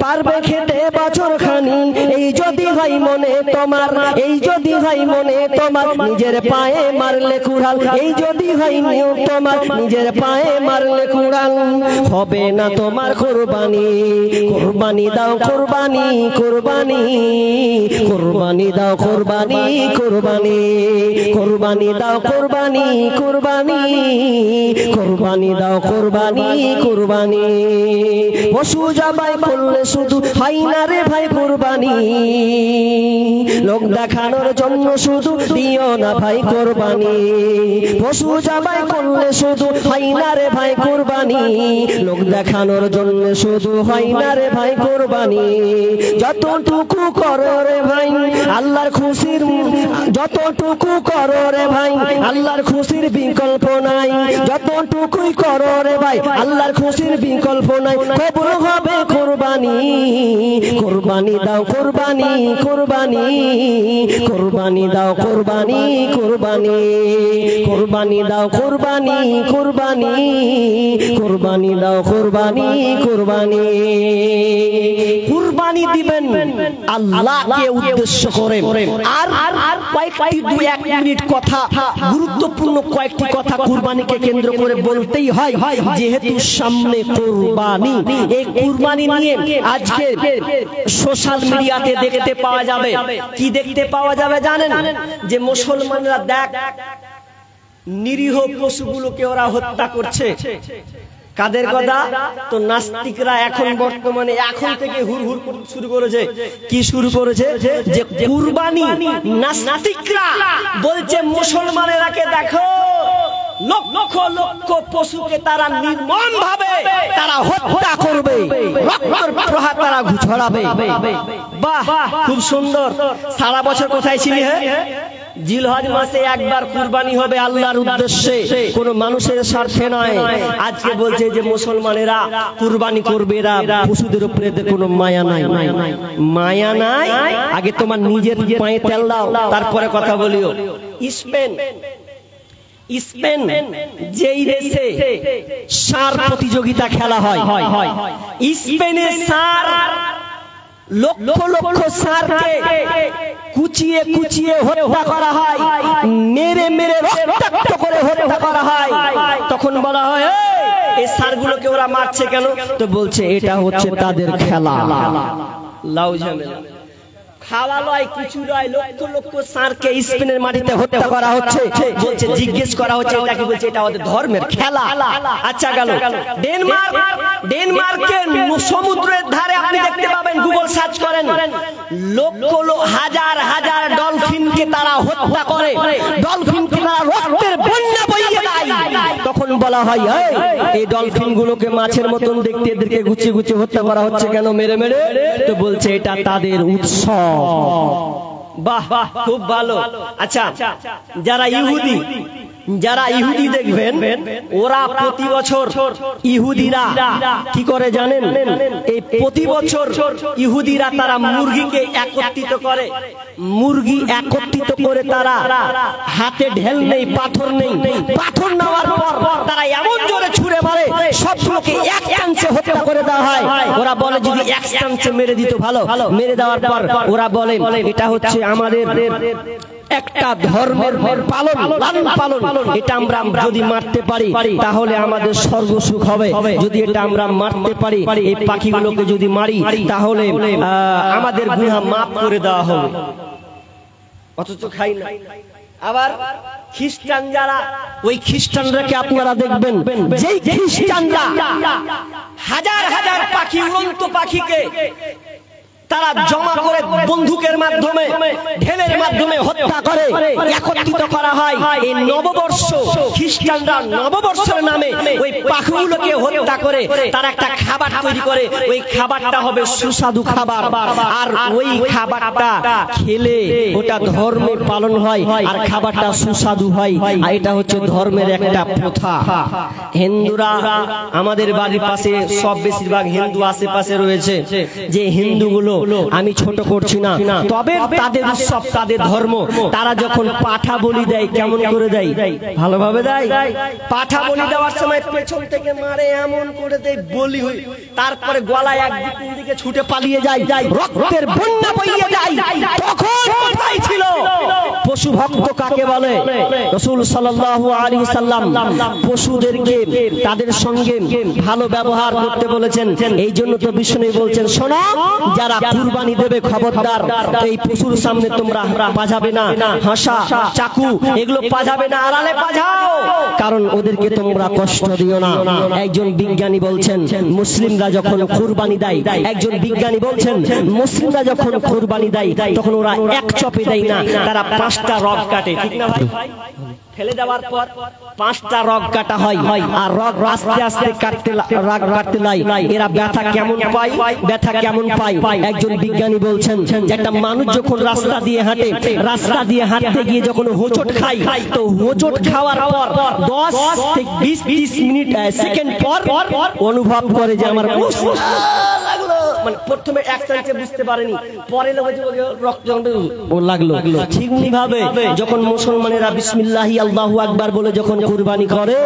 S1: পারবে খেতে বছর খানি এই যদি হয় মনে তোমার এই যদি হয় মনে তোমার নিজের পায়ে মারলে কুড়াল এই যদি হয় নিয়ম তোমার নিজের পায়ে মারলে কুড়াল হবে না তোমার কুরবানি কুরবানি দাও কুরবানি কুরবানি কুরবানি দাও কুরবানি কুরবানি কুরবানি দাও কুরবানি কুরবানি কুরবানি দাও কুরবানি কুরবানি পশু জবাই করলে শুধু হয় না রে ভাই কুরবানি লোক দেখানোর জন্য শুধু দিও না ভাই কুরবানি পশু জবাই করলে শুধু হয় না রে ভাই কুরবানি লোক দেখানোর জন্য শুধু হয় না রে ভাই কুরবানি যতটুকু করো রে ভাই আল্লাহর খুশির যতটুকু করো রে ভাই আল্লাহর খুশির বিকল্প নাই যতটুকুই করো রে ভাই আল্লাহর খুশির বিকল্প নাই কবুল হবে কুরবানি কুরবানি দাও কুরবানি কুরবানি কুরবানি দাও কুরবানি কুরবানি কুরবানি দাও কুরবানি কুরবানি কুরবানি দাও কুরবানি কুরবানি কুরবানি দিবেন আল্লাহকে উদ্দেশ্য করে আর কয়েকটি 2-1 মিনিট কথা গুরুত্বপূর্ণ কয়েকটি কথা কুরবানিকে কেন্দ্র করে বলতেই হয় যেহেতু সামনে কুরবানি এই কুরবানি নিয়ে আজকে সোশ্যাল মিডিয়াতে দেখতে পাওয়া যাবে কি দেখতে পাওয়া যাবে জানেন যে মুসলমানরা দেখ নিরীহ পশুগুলোকে ওরা হত্যা করছে কাদের কথা তো নাস্তিকরা এখন বর্তমানে এখন থেকে হুড়হুড় শুরু করেছে কি শুরু করেছে যে কুরবানি নাস্তিকরা বলছে মুসলমানেরাকে দেখো লক্ষ লক্ষ পশুকে তারা নির্মম ভাবে তারা হত্যা করবে রক্তের প্রবাহ তারা ছড়াবে বাহ খুব সুন্দর সারা বছর কোথায় ছিলি হে জিলহজ মাসে একবার কুরবানি হবে আল্লাহর উদ্দেশ্যে কোন মানুষের স্বার্থে নয় আজকে বলছে যে মুসলমানেরা কুরবানি করবে এরা পশুদের উপরে কোনো মায়া নাই মায়া নাই আগে তোমার নিজের পায়ে তেল দাও তারপরে কথা বলিও স্পেন যেই দেশে ষাঁড় প্রতিযোগিতা খেলা হয় স্পেনে ষাঁড় লক্ষ লক্ষ ষাঁড়কে কুচিয়ে কুচিয়ে হত্যা করা হয় মেরে মেরে রক্তাক্ত করে হত্যা করা হয় তখন বলা হয় এই ষাঁড়গুলোকে ওরা মারছে কেন তো বলছে এটা হচ্ছে তাদের খেলা লাউ ঝামেলা খাওয়া লয় কিছু লয় লক্ষ লক্ষ ষাঁড়কে স্পেনের মাটিতে হত্যা করা হচ্ছে বলছে জিজ্ঞেস করা হচ্ছে এটাকে বলছে এটা ওদের ধর্মের খেলা আচ্ছা গেল ডেনমার্কের সমুদ্রের ধারে আপনি দেখতে পাবেন গুগল সার্চ করেন লক্ষ হাজার হাজার ডলফিনকে তারা হত্যা করে ডলফিনকে তারা রক্তের বন্যা বইয়ে দেয় তখন বলা হয় এই ডলফিন গুলোকে মাছের মতন দেখতে এদেরকে গুছিয়ে গুছিয়ে হত্যা করা হচ্ছে কেন মেরে মেরে তো বলছে এটা তাদের উৎসব বাহ খুব ভালো আচ্ছা যারা ইহুদি দেখবেন ওরা প্রতি বছর ইহুদিরা কি করে জানেন এই প্রতি বছর ইহুদিরা তারা মুরগিকে একত্রিত করে মুরগি একত্রিত করে তারা হাতে ঢেল নেই পাথর নেওয়ার পর তারা এমন জোরে ছুঁড়ে মারে সবগুলোকে এক চান্সে হত্যা করে দেওয়া হয় ওরা বলে যদি এক চান্সে মেরে দিত ভালো মেরে দেওয়ার পর ওরা বলে এটা হচ্ছে আমাদের একটা ধর্মের পালন লালন পালন, এটা আমরা যদি মারতে পারি তাহলে আমাদের স্বর্গ সুখ হবে। যদি এটা আমরা মারতে পারি, এই পাখিগুলোকে যদি মারি তাহলে আমাদের গুনাহ মাফ করে দেওয়া হবে, অথচ খাই না। আবার খ্রিস্টান যারা, ওই খ্রিস্টানরাকে আপনারা দেখবেন, যেই খ্রিস্টানরা হাজার হাজার পাখি, উড়ন্ত পাখিকে তারা জমা করে বন্দুকের মাধ্যমে, ঢেলের মাধ্যমে হত্যা করে, একত্রিত করা হয়। এই নববর্ষ, খ্রিস্টানরা নববর্ষের নামে ওই পাখিগুলোকে হত্যা করে তারা একটা খাবার তৈরি করে। ওই খাবারটা হবে সুস্বাদু খাবার, আর ওই খাবারটা খেলে ওটা ধর্মে পালন হয়, আর খাবারটা সুস্বাদু হয়। আর এটা হচ্ছে ধর্মের একটা প্রথা। হিন্দুরা, আমাদের বাড়ির পাশে সব বেশিরভাগ হিন্দু আশেপাশে রয়েছে, যে হিন্দুগুলো, আমি ছোট করছি না, তবে তাদের উৎসব, তাদের ধর্ম, তারা যখন পাঠা বলি দেয়, কেমন করে দেয়? ভালোভাবে দেয়। পাঠা বলি দেওয়ার সময় পেছন থেকে মারে, এমন করে দেয় বলি, তারপরে গলায় একদিক তিন দিকে ছুটে পালিয়ে যায়, রক্তের বন্যা বইয়ে যায়। তখন কোথায় ছিল পশু ভক্ত? কাকে বলে? রাসূল সাল্লাল্লাহু আলাইহি সাল্লাম পশুদেরকে তাদের সঙ্গে ভালো ব্যবহার করতে বলেছেন। এই জন্য তো বিষ্ণু বলছেন, শোনো, যারা কুরবানি দেবে খবরদার এই পশুর সামনে তোমরা বাজাবে না, হাসা, চাকু এগুলো বাজাবে না, আড়ালে বাজাও, কারণ ওদেরকে তোমরা কষ্ট দিও না। একজন বিজ্ঞানী বলছেন, মুসলিমরা যখন কুরবানি দেয়, একজন বিজ্ঞানী বলছেন, মুসলিমরা যখন কুরবানি দেয় তখন ওরা এক চপে দেয় না, তারা 5টা রগ কাটে, ঠিক না ভাই? ফেলে দেওয়ার পর 5টা রগ কাটা হয়, আর রগ আস্তে আস্তে কাটতে লাই। এরা ব্যথা কেমন পায়? ব্যথা কেমন পায়? একজন বিজ্ঞানী বলছেন যে একটা মানুষ যখন রাস্তা দিয়ে হাঁটে, রাস্তা দিয়ে হাঁটতে গিয়ে যখন হোঁচট খায়, তো হোঁচট খাওয়ার পর 10 থেকে 20-30 মিনিট সেকেন্ড পর অনুভব করে যে আমার লাগলো, মানে প্রথমে এক সেকেন্ডে বুঝতে পারেনি, পরে রক্ত লাগলো। ঠিকই ভাবে যখন মুসলমানেরা বিসমিল্লাহি আল্লাহু আকবার বলে যখন কুরবানি করে,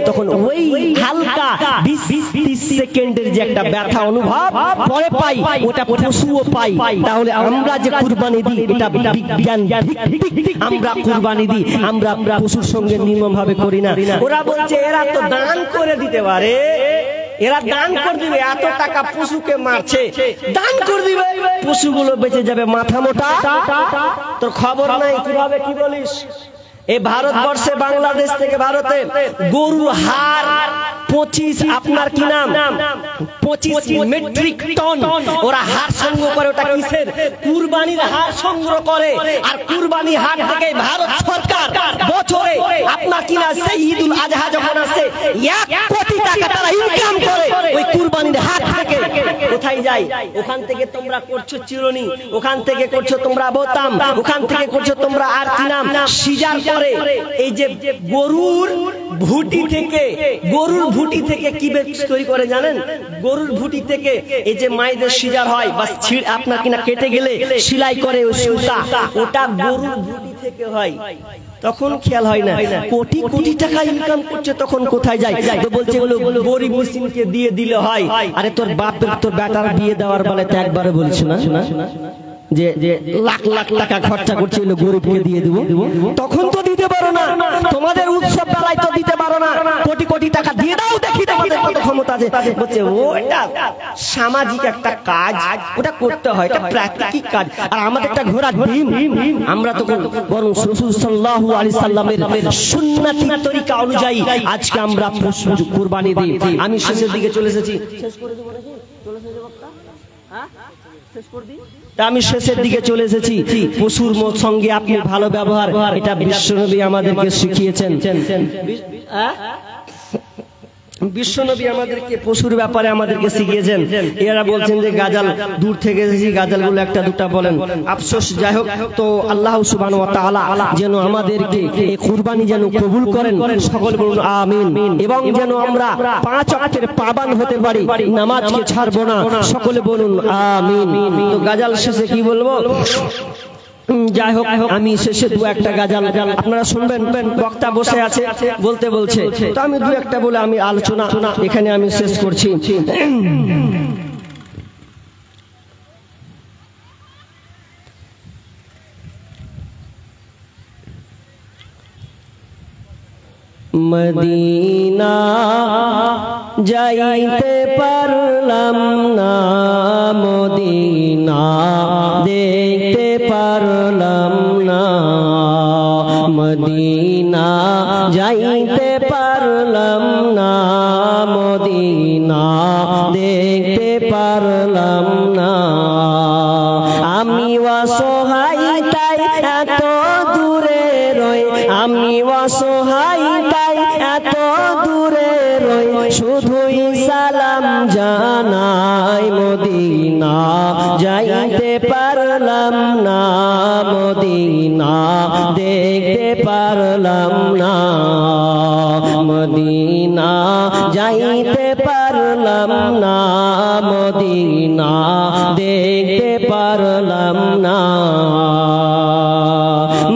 S1: তখন ওই হালকা 20-30 সেকেন্ডের যে একটা ব্যথা অনুভব পরে পাই, ওটা পশুও পাই। তাহলে আমরা যে কুরবানি দিই, এটা বিজ্ঞান ভিত্তিক আমরা কুরবানি দিই, আমরা পশুর সঙ্গে নির্মমভাবে করি না। ওরা বলছে এরা তো দান করে দিতে পারে, এরা দান করে দিবে, এত টাকা পশুকে মারছে, দান করে দিবে, পশুগুলো বেঁচে যাবে, মাথা মোটা। তোর খবর নাই, কিভাবে কি বলিস? এই ভারতবর্ষে, বাংলাদেশ থেকে ভারতে গরুর হাড় 25, আপনার কি নাম, 25 মেট্রিক টন ওরা হাড় সংগ্রহ করে। ওটা কিসের? কুরবানির হাড় সংগ্রহ করে। আর কুরবানির হাড় থেকে ভারত সরকার বছরে আপনার কি না, সেই ঈদুল আজহা যখন আসে 1 কোটি টাকা তারা ইনকাম করে ওই কুরবানির হাড় থেকে। কোথায় যায়? ওখান থেকে তোমরা করছো চিরনি, ওখান থেকে করছো তোমরা বোতাম, ওখান থেকে করছো তোমরা আর কি নাম, সিজার করে। এই যে গরুর ভুটি থেকে, গরুর ভুটি থেকে কি তৈরি করে জানেন? গরুর ভুটি থেকে এই যে মায়েদের সিজার হয় বা আপনার কিনা কেটে গেলে সেলাই করে ওই সুতা, ওটা গরুর ভুটি থেকে হয়। তখন খেয়াল হয় না, কোটি কোটি টাকা ইনকাম করছে, তখন কোথায় যায়? তো বলছে এগুলো গরিব মুসলিমকে দিয়ে দিলে হয়। আরে তোর বাপের, তোর বেটার বিয়ে দেওয়ার বেলায় তো একবারে বলছে না যে লাখ লাখ টাকা খরচা করছে, এগুলো গরিবকে দিয়ে দিব, তখন তো দিতে পারো না। তোমাদের উৎসব বেলায় তো দিতে পারো না, কোটি কোটি টাকা দিয়ে দাও, দেখি তোমাদের কত ক্ষমতা আছে। বলছে ওটা সামাজিক একটা কাজ, ওটা করতে হয়, এটা প্রাকৃতিক কাজ। আর আমাদের একটা ঘোড়া ডিম, আমরা তো বরং রাসূল সাল্লাল্লাহু আলাইহি সাল্লামের সুন্নতি তরিকা অনুযায়ী আজকে আমরা পশু কুরবানি দিই। আমি শেষের দিকে চলে এসেছি, শেষ করে দেব নাকি? চলে এসেছে বক্তা, হ্যাঁ শেষ করে দিই। আমি শেষের দিকে চলে এসেছি। পশুর সঙ্গে আপনি ভালো ব্যবহার, এটা বিশ্বনবী আমাদেরকে শিখিয়েছেন। বিশ্বনবী আমাদেরকে পশুর ব্যাপারে আমাদেরকে শিখিয়েছেন। এরা বলছেন যে গাজাল দূর থেকে এসেছি, গাজালগুলো একটা দুটা বলেন, আফসোস। যাই হোক, তো আল্লাহ সুবহানাহু ওয়া তাআলা যেন আমাদেরকে এই কুরবানি যেন কবুল করেন, সকল বলুন আমিন। এবং যেন আমরা 5 ওয়াক্তের পাবান হতে পারি, নামাজকে ছাড়বো না, সকলে বলুন আমিন। তো গাজাল শেষে কি বলবো? যাই হোক, আমি শেষে 2-1টা গাজাল আপনারা শুনবেন। বক্তা বসে আছে, বলতে বলছে, তো আমি 2-1টা বলে আমি আলোচনা এখানে আমি শেষ করছি। মদিনা যাইতে পারলাম না, মদিনা দেখতে পারলাম না, মদিনা যাইতে পারলাম না, মদিনা দেখতে পারলাম না। আমি অসহায় তাই এত দূরে রই, আমি অসহায় তাই এত দূরে রই, শুধুই সালাম জানাই, মদিনা যাইতে পারলাম না, মদিনা দেখতে পারলাম না, মদিনা যাইতে পারলাম না, মদিনা দেখতে পারলাম না।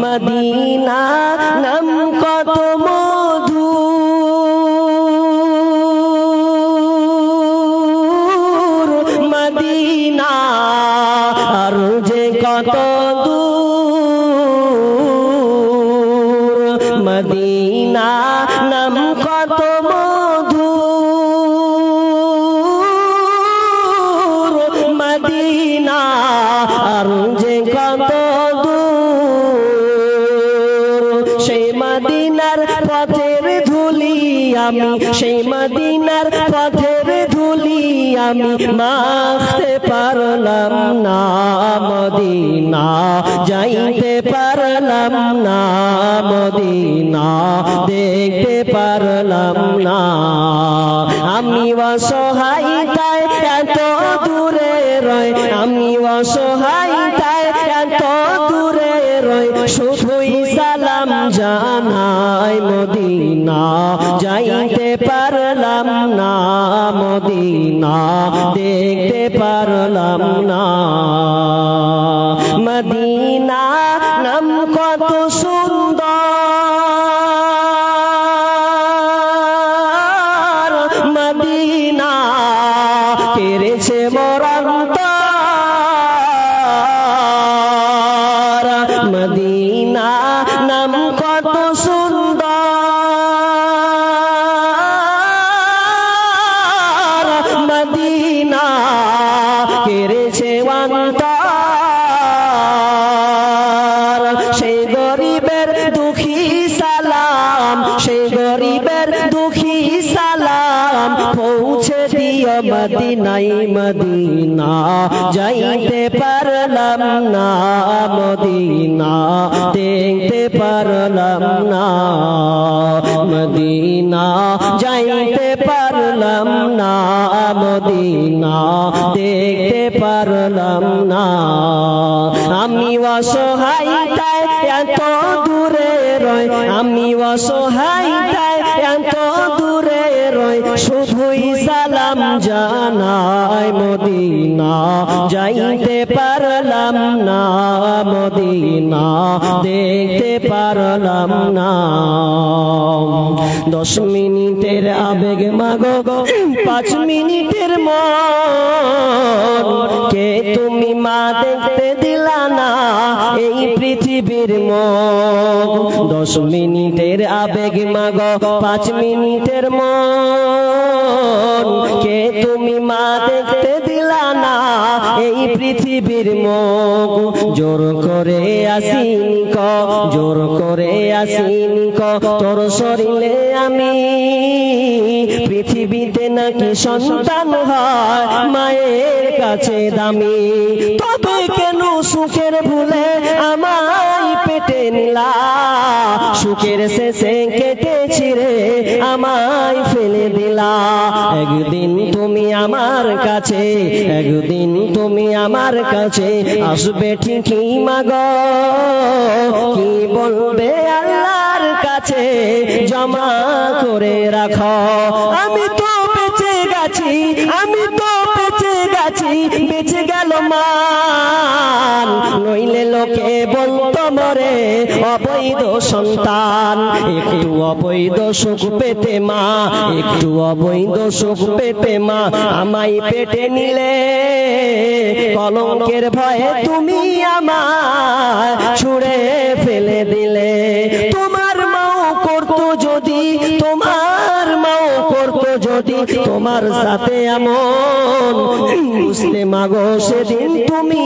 S1: মদিনা নাম কত মধুর, মদিনা আর যে কত দূর, মদিনা নাম কত মধুর, মদিনা আর যে কত দূর। সেই মদিনার পথের ধুলি আমি, সেই মদিনার পথের ধুলি আমি মাখতে পারলাম না, মদিনা যাইতে পারলাম না, মদিনা দেখতে পারলাম না। আমি অসহায় তাই এত দূরে রই, আমি অসহায় তাই এত দূরে রই, শুধুই সালাম জানাই, মদিনা যাইতে পারলাম না, মদিনা দেখতে পারলাম না। মদিনা নাম কত সুন্দর, মদিনা কেড়েছে মোর অন্তর, মদিনা নাম কত সুন্দর, মদিনা কেড়েছে অন্তর। সেই গরিবের দুঃখী সালাম, সেই গরিবের দুঃখী সালাম পৌঁছে দিও মদিনায়, মদিনা যাইতে পারলাম না, মদিনা দেখতে পারলাম না, মদিনা যাইতে পারলাম না, মদিনা দেখতে পারলাম না। আমি অসহায় তাই এত দূরে রই, আমি অসহায় তাই এত দূরে রই, শুধুই সালাম জানাই, মদিনা যাইতে পারলাম না, মদিনা দেখতে পারলাম না। 10 মিনিটের আবেগ মাগো 5 মিনিটের মন, কে তুমি মা দেখতে দিলা না এই পৃথিবীর মুখ। 10 মিনিটের আবেগ মাগো 5 মিনিটের মন, কে তুমি মা দেখতে দিলা না এই পৃথিবীর মুখ। জোর করে আসিনি ক, জোর করে আসিনি ক, তোর শরীরে আমি পৃথিবীতে নাকি সন্তান হয় মায়ের কাছে দামি। তবে কেন সুখের ভুলে আমায় পেটে নিলা, সুখের শেষে কেটে ছিঁড়ে আমায় ফেলে দিলা। একদিন তুমি আমার কাছে, একদিন তুমি আমার কাছে আসবে ঠিকই মাগো, কি বলবে আল্লাহর কাছে জমা করে রাখো। আমি তো বেঁচে গেছি, আমি তো বেঁচে গেছি, বেঁচে গেল মান, নইলে লোকে বলতো মরে অবৈধ সন্তান। একটু অবৈধ সুখ পেতে মা, একটু অবৈধ সুখ পেতে মা আমায় পেটে নিলে, কলঙ্কের ভয়ে তুমি আমায় ছুঁড়ে ফেলে দিলে। তোমার মাও করতে করতো যদি, তোমার মাও করতো যদি তোমার সাথে এমন, বুঝতে মাগো সেদিন তুমি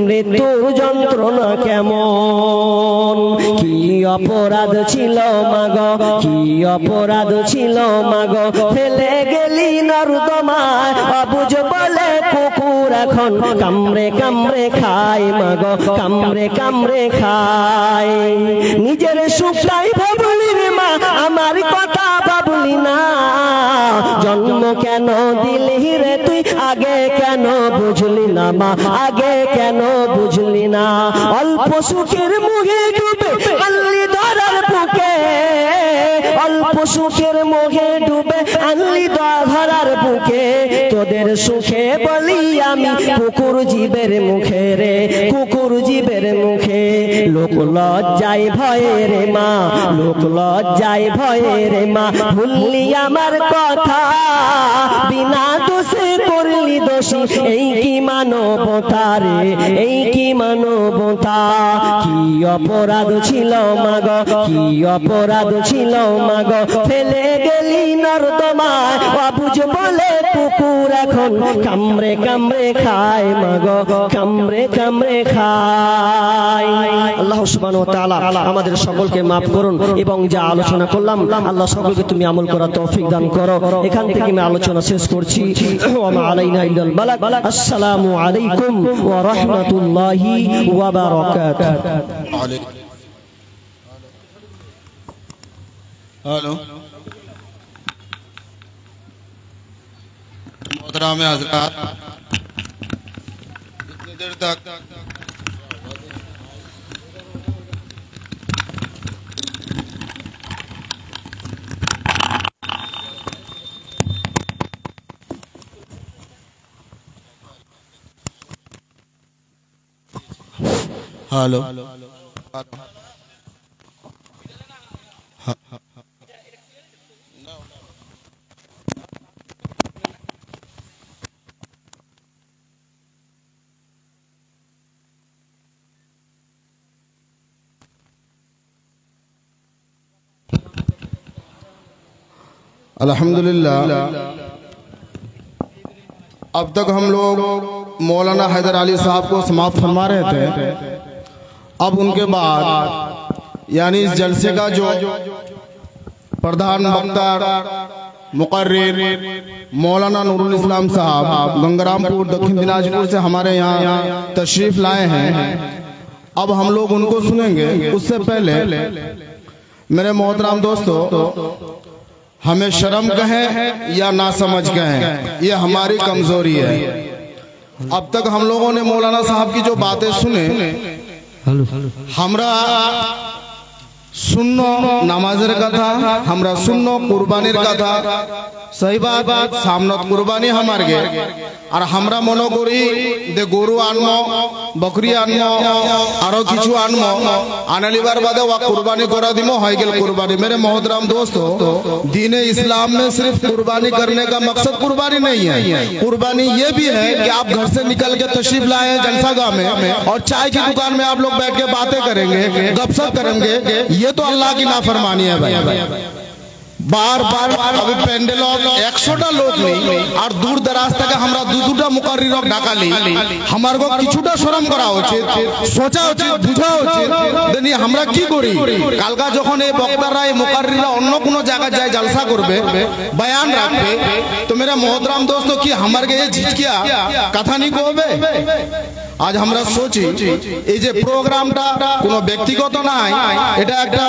S1: মৃত্যুর যন্ত্রণা কেমন। কি অপরাধ ছিল মাগো, কি অপরাধ ছিল মাগো, ফেলে গেলি নর্দমায়, অবুঝ বলে কুকুর এখন কামড়ে কামড়ে খায় মাগো, কামড়ে কামড়ে খায়। নিজের সুখটাই ভাবলি রে মা, আমার কথা ভাবলি না। জন্ম কেন দিলি রে তুই, আগে কেন বুঝলি না মা, আগে কেন বুঝলি না। অল্প সুখের মুখে ডুবে আনলি ধরার বুকে, অল্প সুখের মুখে ডুবে আনলি ধরার বুকে। তোদের সুখে বলি আমি কুকুর জীবের মুখে রে, কুকুর জীবের মুখে। লোক লজ্জায় ভয়ে রে মা, লোক লজ্জায় ভয়ে রে মা, ভুললি আমার কথা, বিনা দোষে করলি দোষী। এই কি মানবতা রে, এই কি মানবতা। কি অপরাধ ছিল মাগো, কি অপরাধ ছিল মাগো, ফেলে গেলি নর্দমায়, অবুঝ বলে কুকুর এখন কামড়ে কামড়ে খায় মাগো, কামড়ে কামড়ে খায়। আল্লাহ সুবহানাহু ওয়া তাআলা আমাদের সকলকে মাফ করুন এবং যা আলোচনা করলাম আল্লাহ সকলকে তুমি আমল করার তৌফিক দান করো। এখান থেকে আমি আলোচনা শেষ করছি। ওয়া মা আলাইনা ইল্লাল বালাগ। আসসালামু আলাইকুম ওয়া রাহমাতুল্লাহি ওয়া বারাকাতুহু।
S2: हेलो मोहतराम हज़रात, इतनी देर तक हेलो अल्हम्दुलिल्लाह। अब तक हम लोग मौलाना हैदर अली साहब को समाप्त फरमा रहे थे। अब उनके बाद यानी इस जलसे का जो प्रधान वक्ता मुकर्रिर मौलाना नूरुल इस्लाम साहब गंगारामपुर दक्षिण दिनाजपुर से हमारे यहाँ तशरीफ लाए हैं, अब हम लोग उनको सुनेंगे। उससे पहले मेरे मोहतराम दोस्तों, हमें शर्म कहें या ना समझ कहें, ये हमारी कमजोरी है। अब तक हम लोगों ने मौलाना साहब की जो बातें सुने, हमरा सुन्नो नामाजेर कथा, हमरा सुन्नो कुरबानीर कथा। सही बात, सामने कुरबानी हमार गे और हमरा मनो करी दे गरु आनमो, बकरी आनमो, आरो किछु आनमो, आनालिबार बादे वा कुरबानी करा दिमो, हय गेल कुरबानी। मेरे मोहतरम दोस्तों, दीने इस्लाम में सिर्फ कुरबानी करने का मकसद कुरबानी नहीं है। कुरबानी ये भी है कि आप घर से निकल के तशरीफ लाए जलसागाह में और चाय की दुकान में आप लोग बैठ के बातें करेंगे, गपशप करेंगे, ये तो अल्लाह की नाफरमानी है भाई। बार बार अभी पेंडेल 100टा लोग नहीं और दूर दराज तक हमरा दुटा मुकर्रिर डाकाली, हमार को किछुटा शरम करा उचित, सोचा उचित, बुझा उचित। देनी हमरा की करी कालका যখন এই বক্তারা এই মুকাররিরা অন্য কোনো জায়গা যায় জলসা করবে, বয়ান রাখবে, তো मेरे मोहतरम दोस्तों কি আমার কে ঝিঝকিয়া কথা নি কইবে। आज हमरा सोची এই যে প্রোগ্রামটা কোনো ব্যক্তিগত নাই, এটা একটা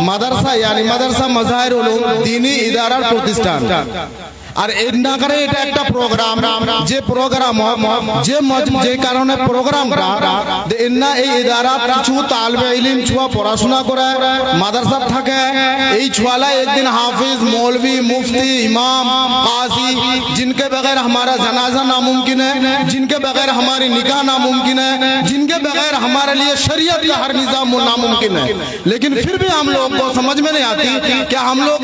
S2: মাদ্রাসা यानी মাদ্রাসা মাজাহির উলুম দ্বীনি ইদারার প্রতিষ্ঠান। আর এর না করে এটা একটা প্রোগ্রাম, যে প্রোগ্রাম যে কারণে প্রোগ্রামটা না এই ইদারা কিছু তালবে ইলম ছুয়া পড়াশোনা করে মাদ্রাসা থাকে, এই ছুয়ালা একদিন হাফিজ मौलवी मुफ्ती इमाम काजी जिनके बगैर हमारा जनाजा नामुमकिन है, जिनके बगैर हमारी निकाह नामुमकिन है, जिनके बगैर हमारे लिए शरीयत का हर निजाम नामुमकिन है। लेकिन फिर भी हम लोग को समझ में नहीं आती कि हम लोग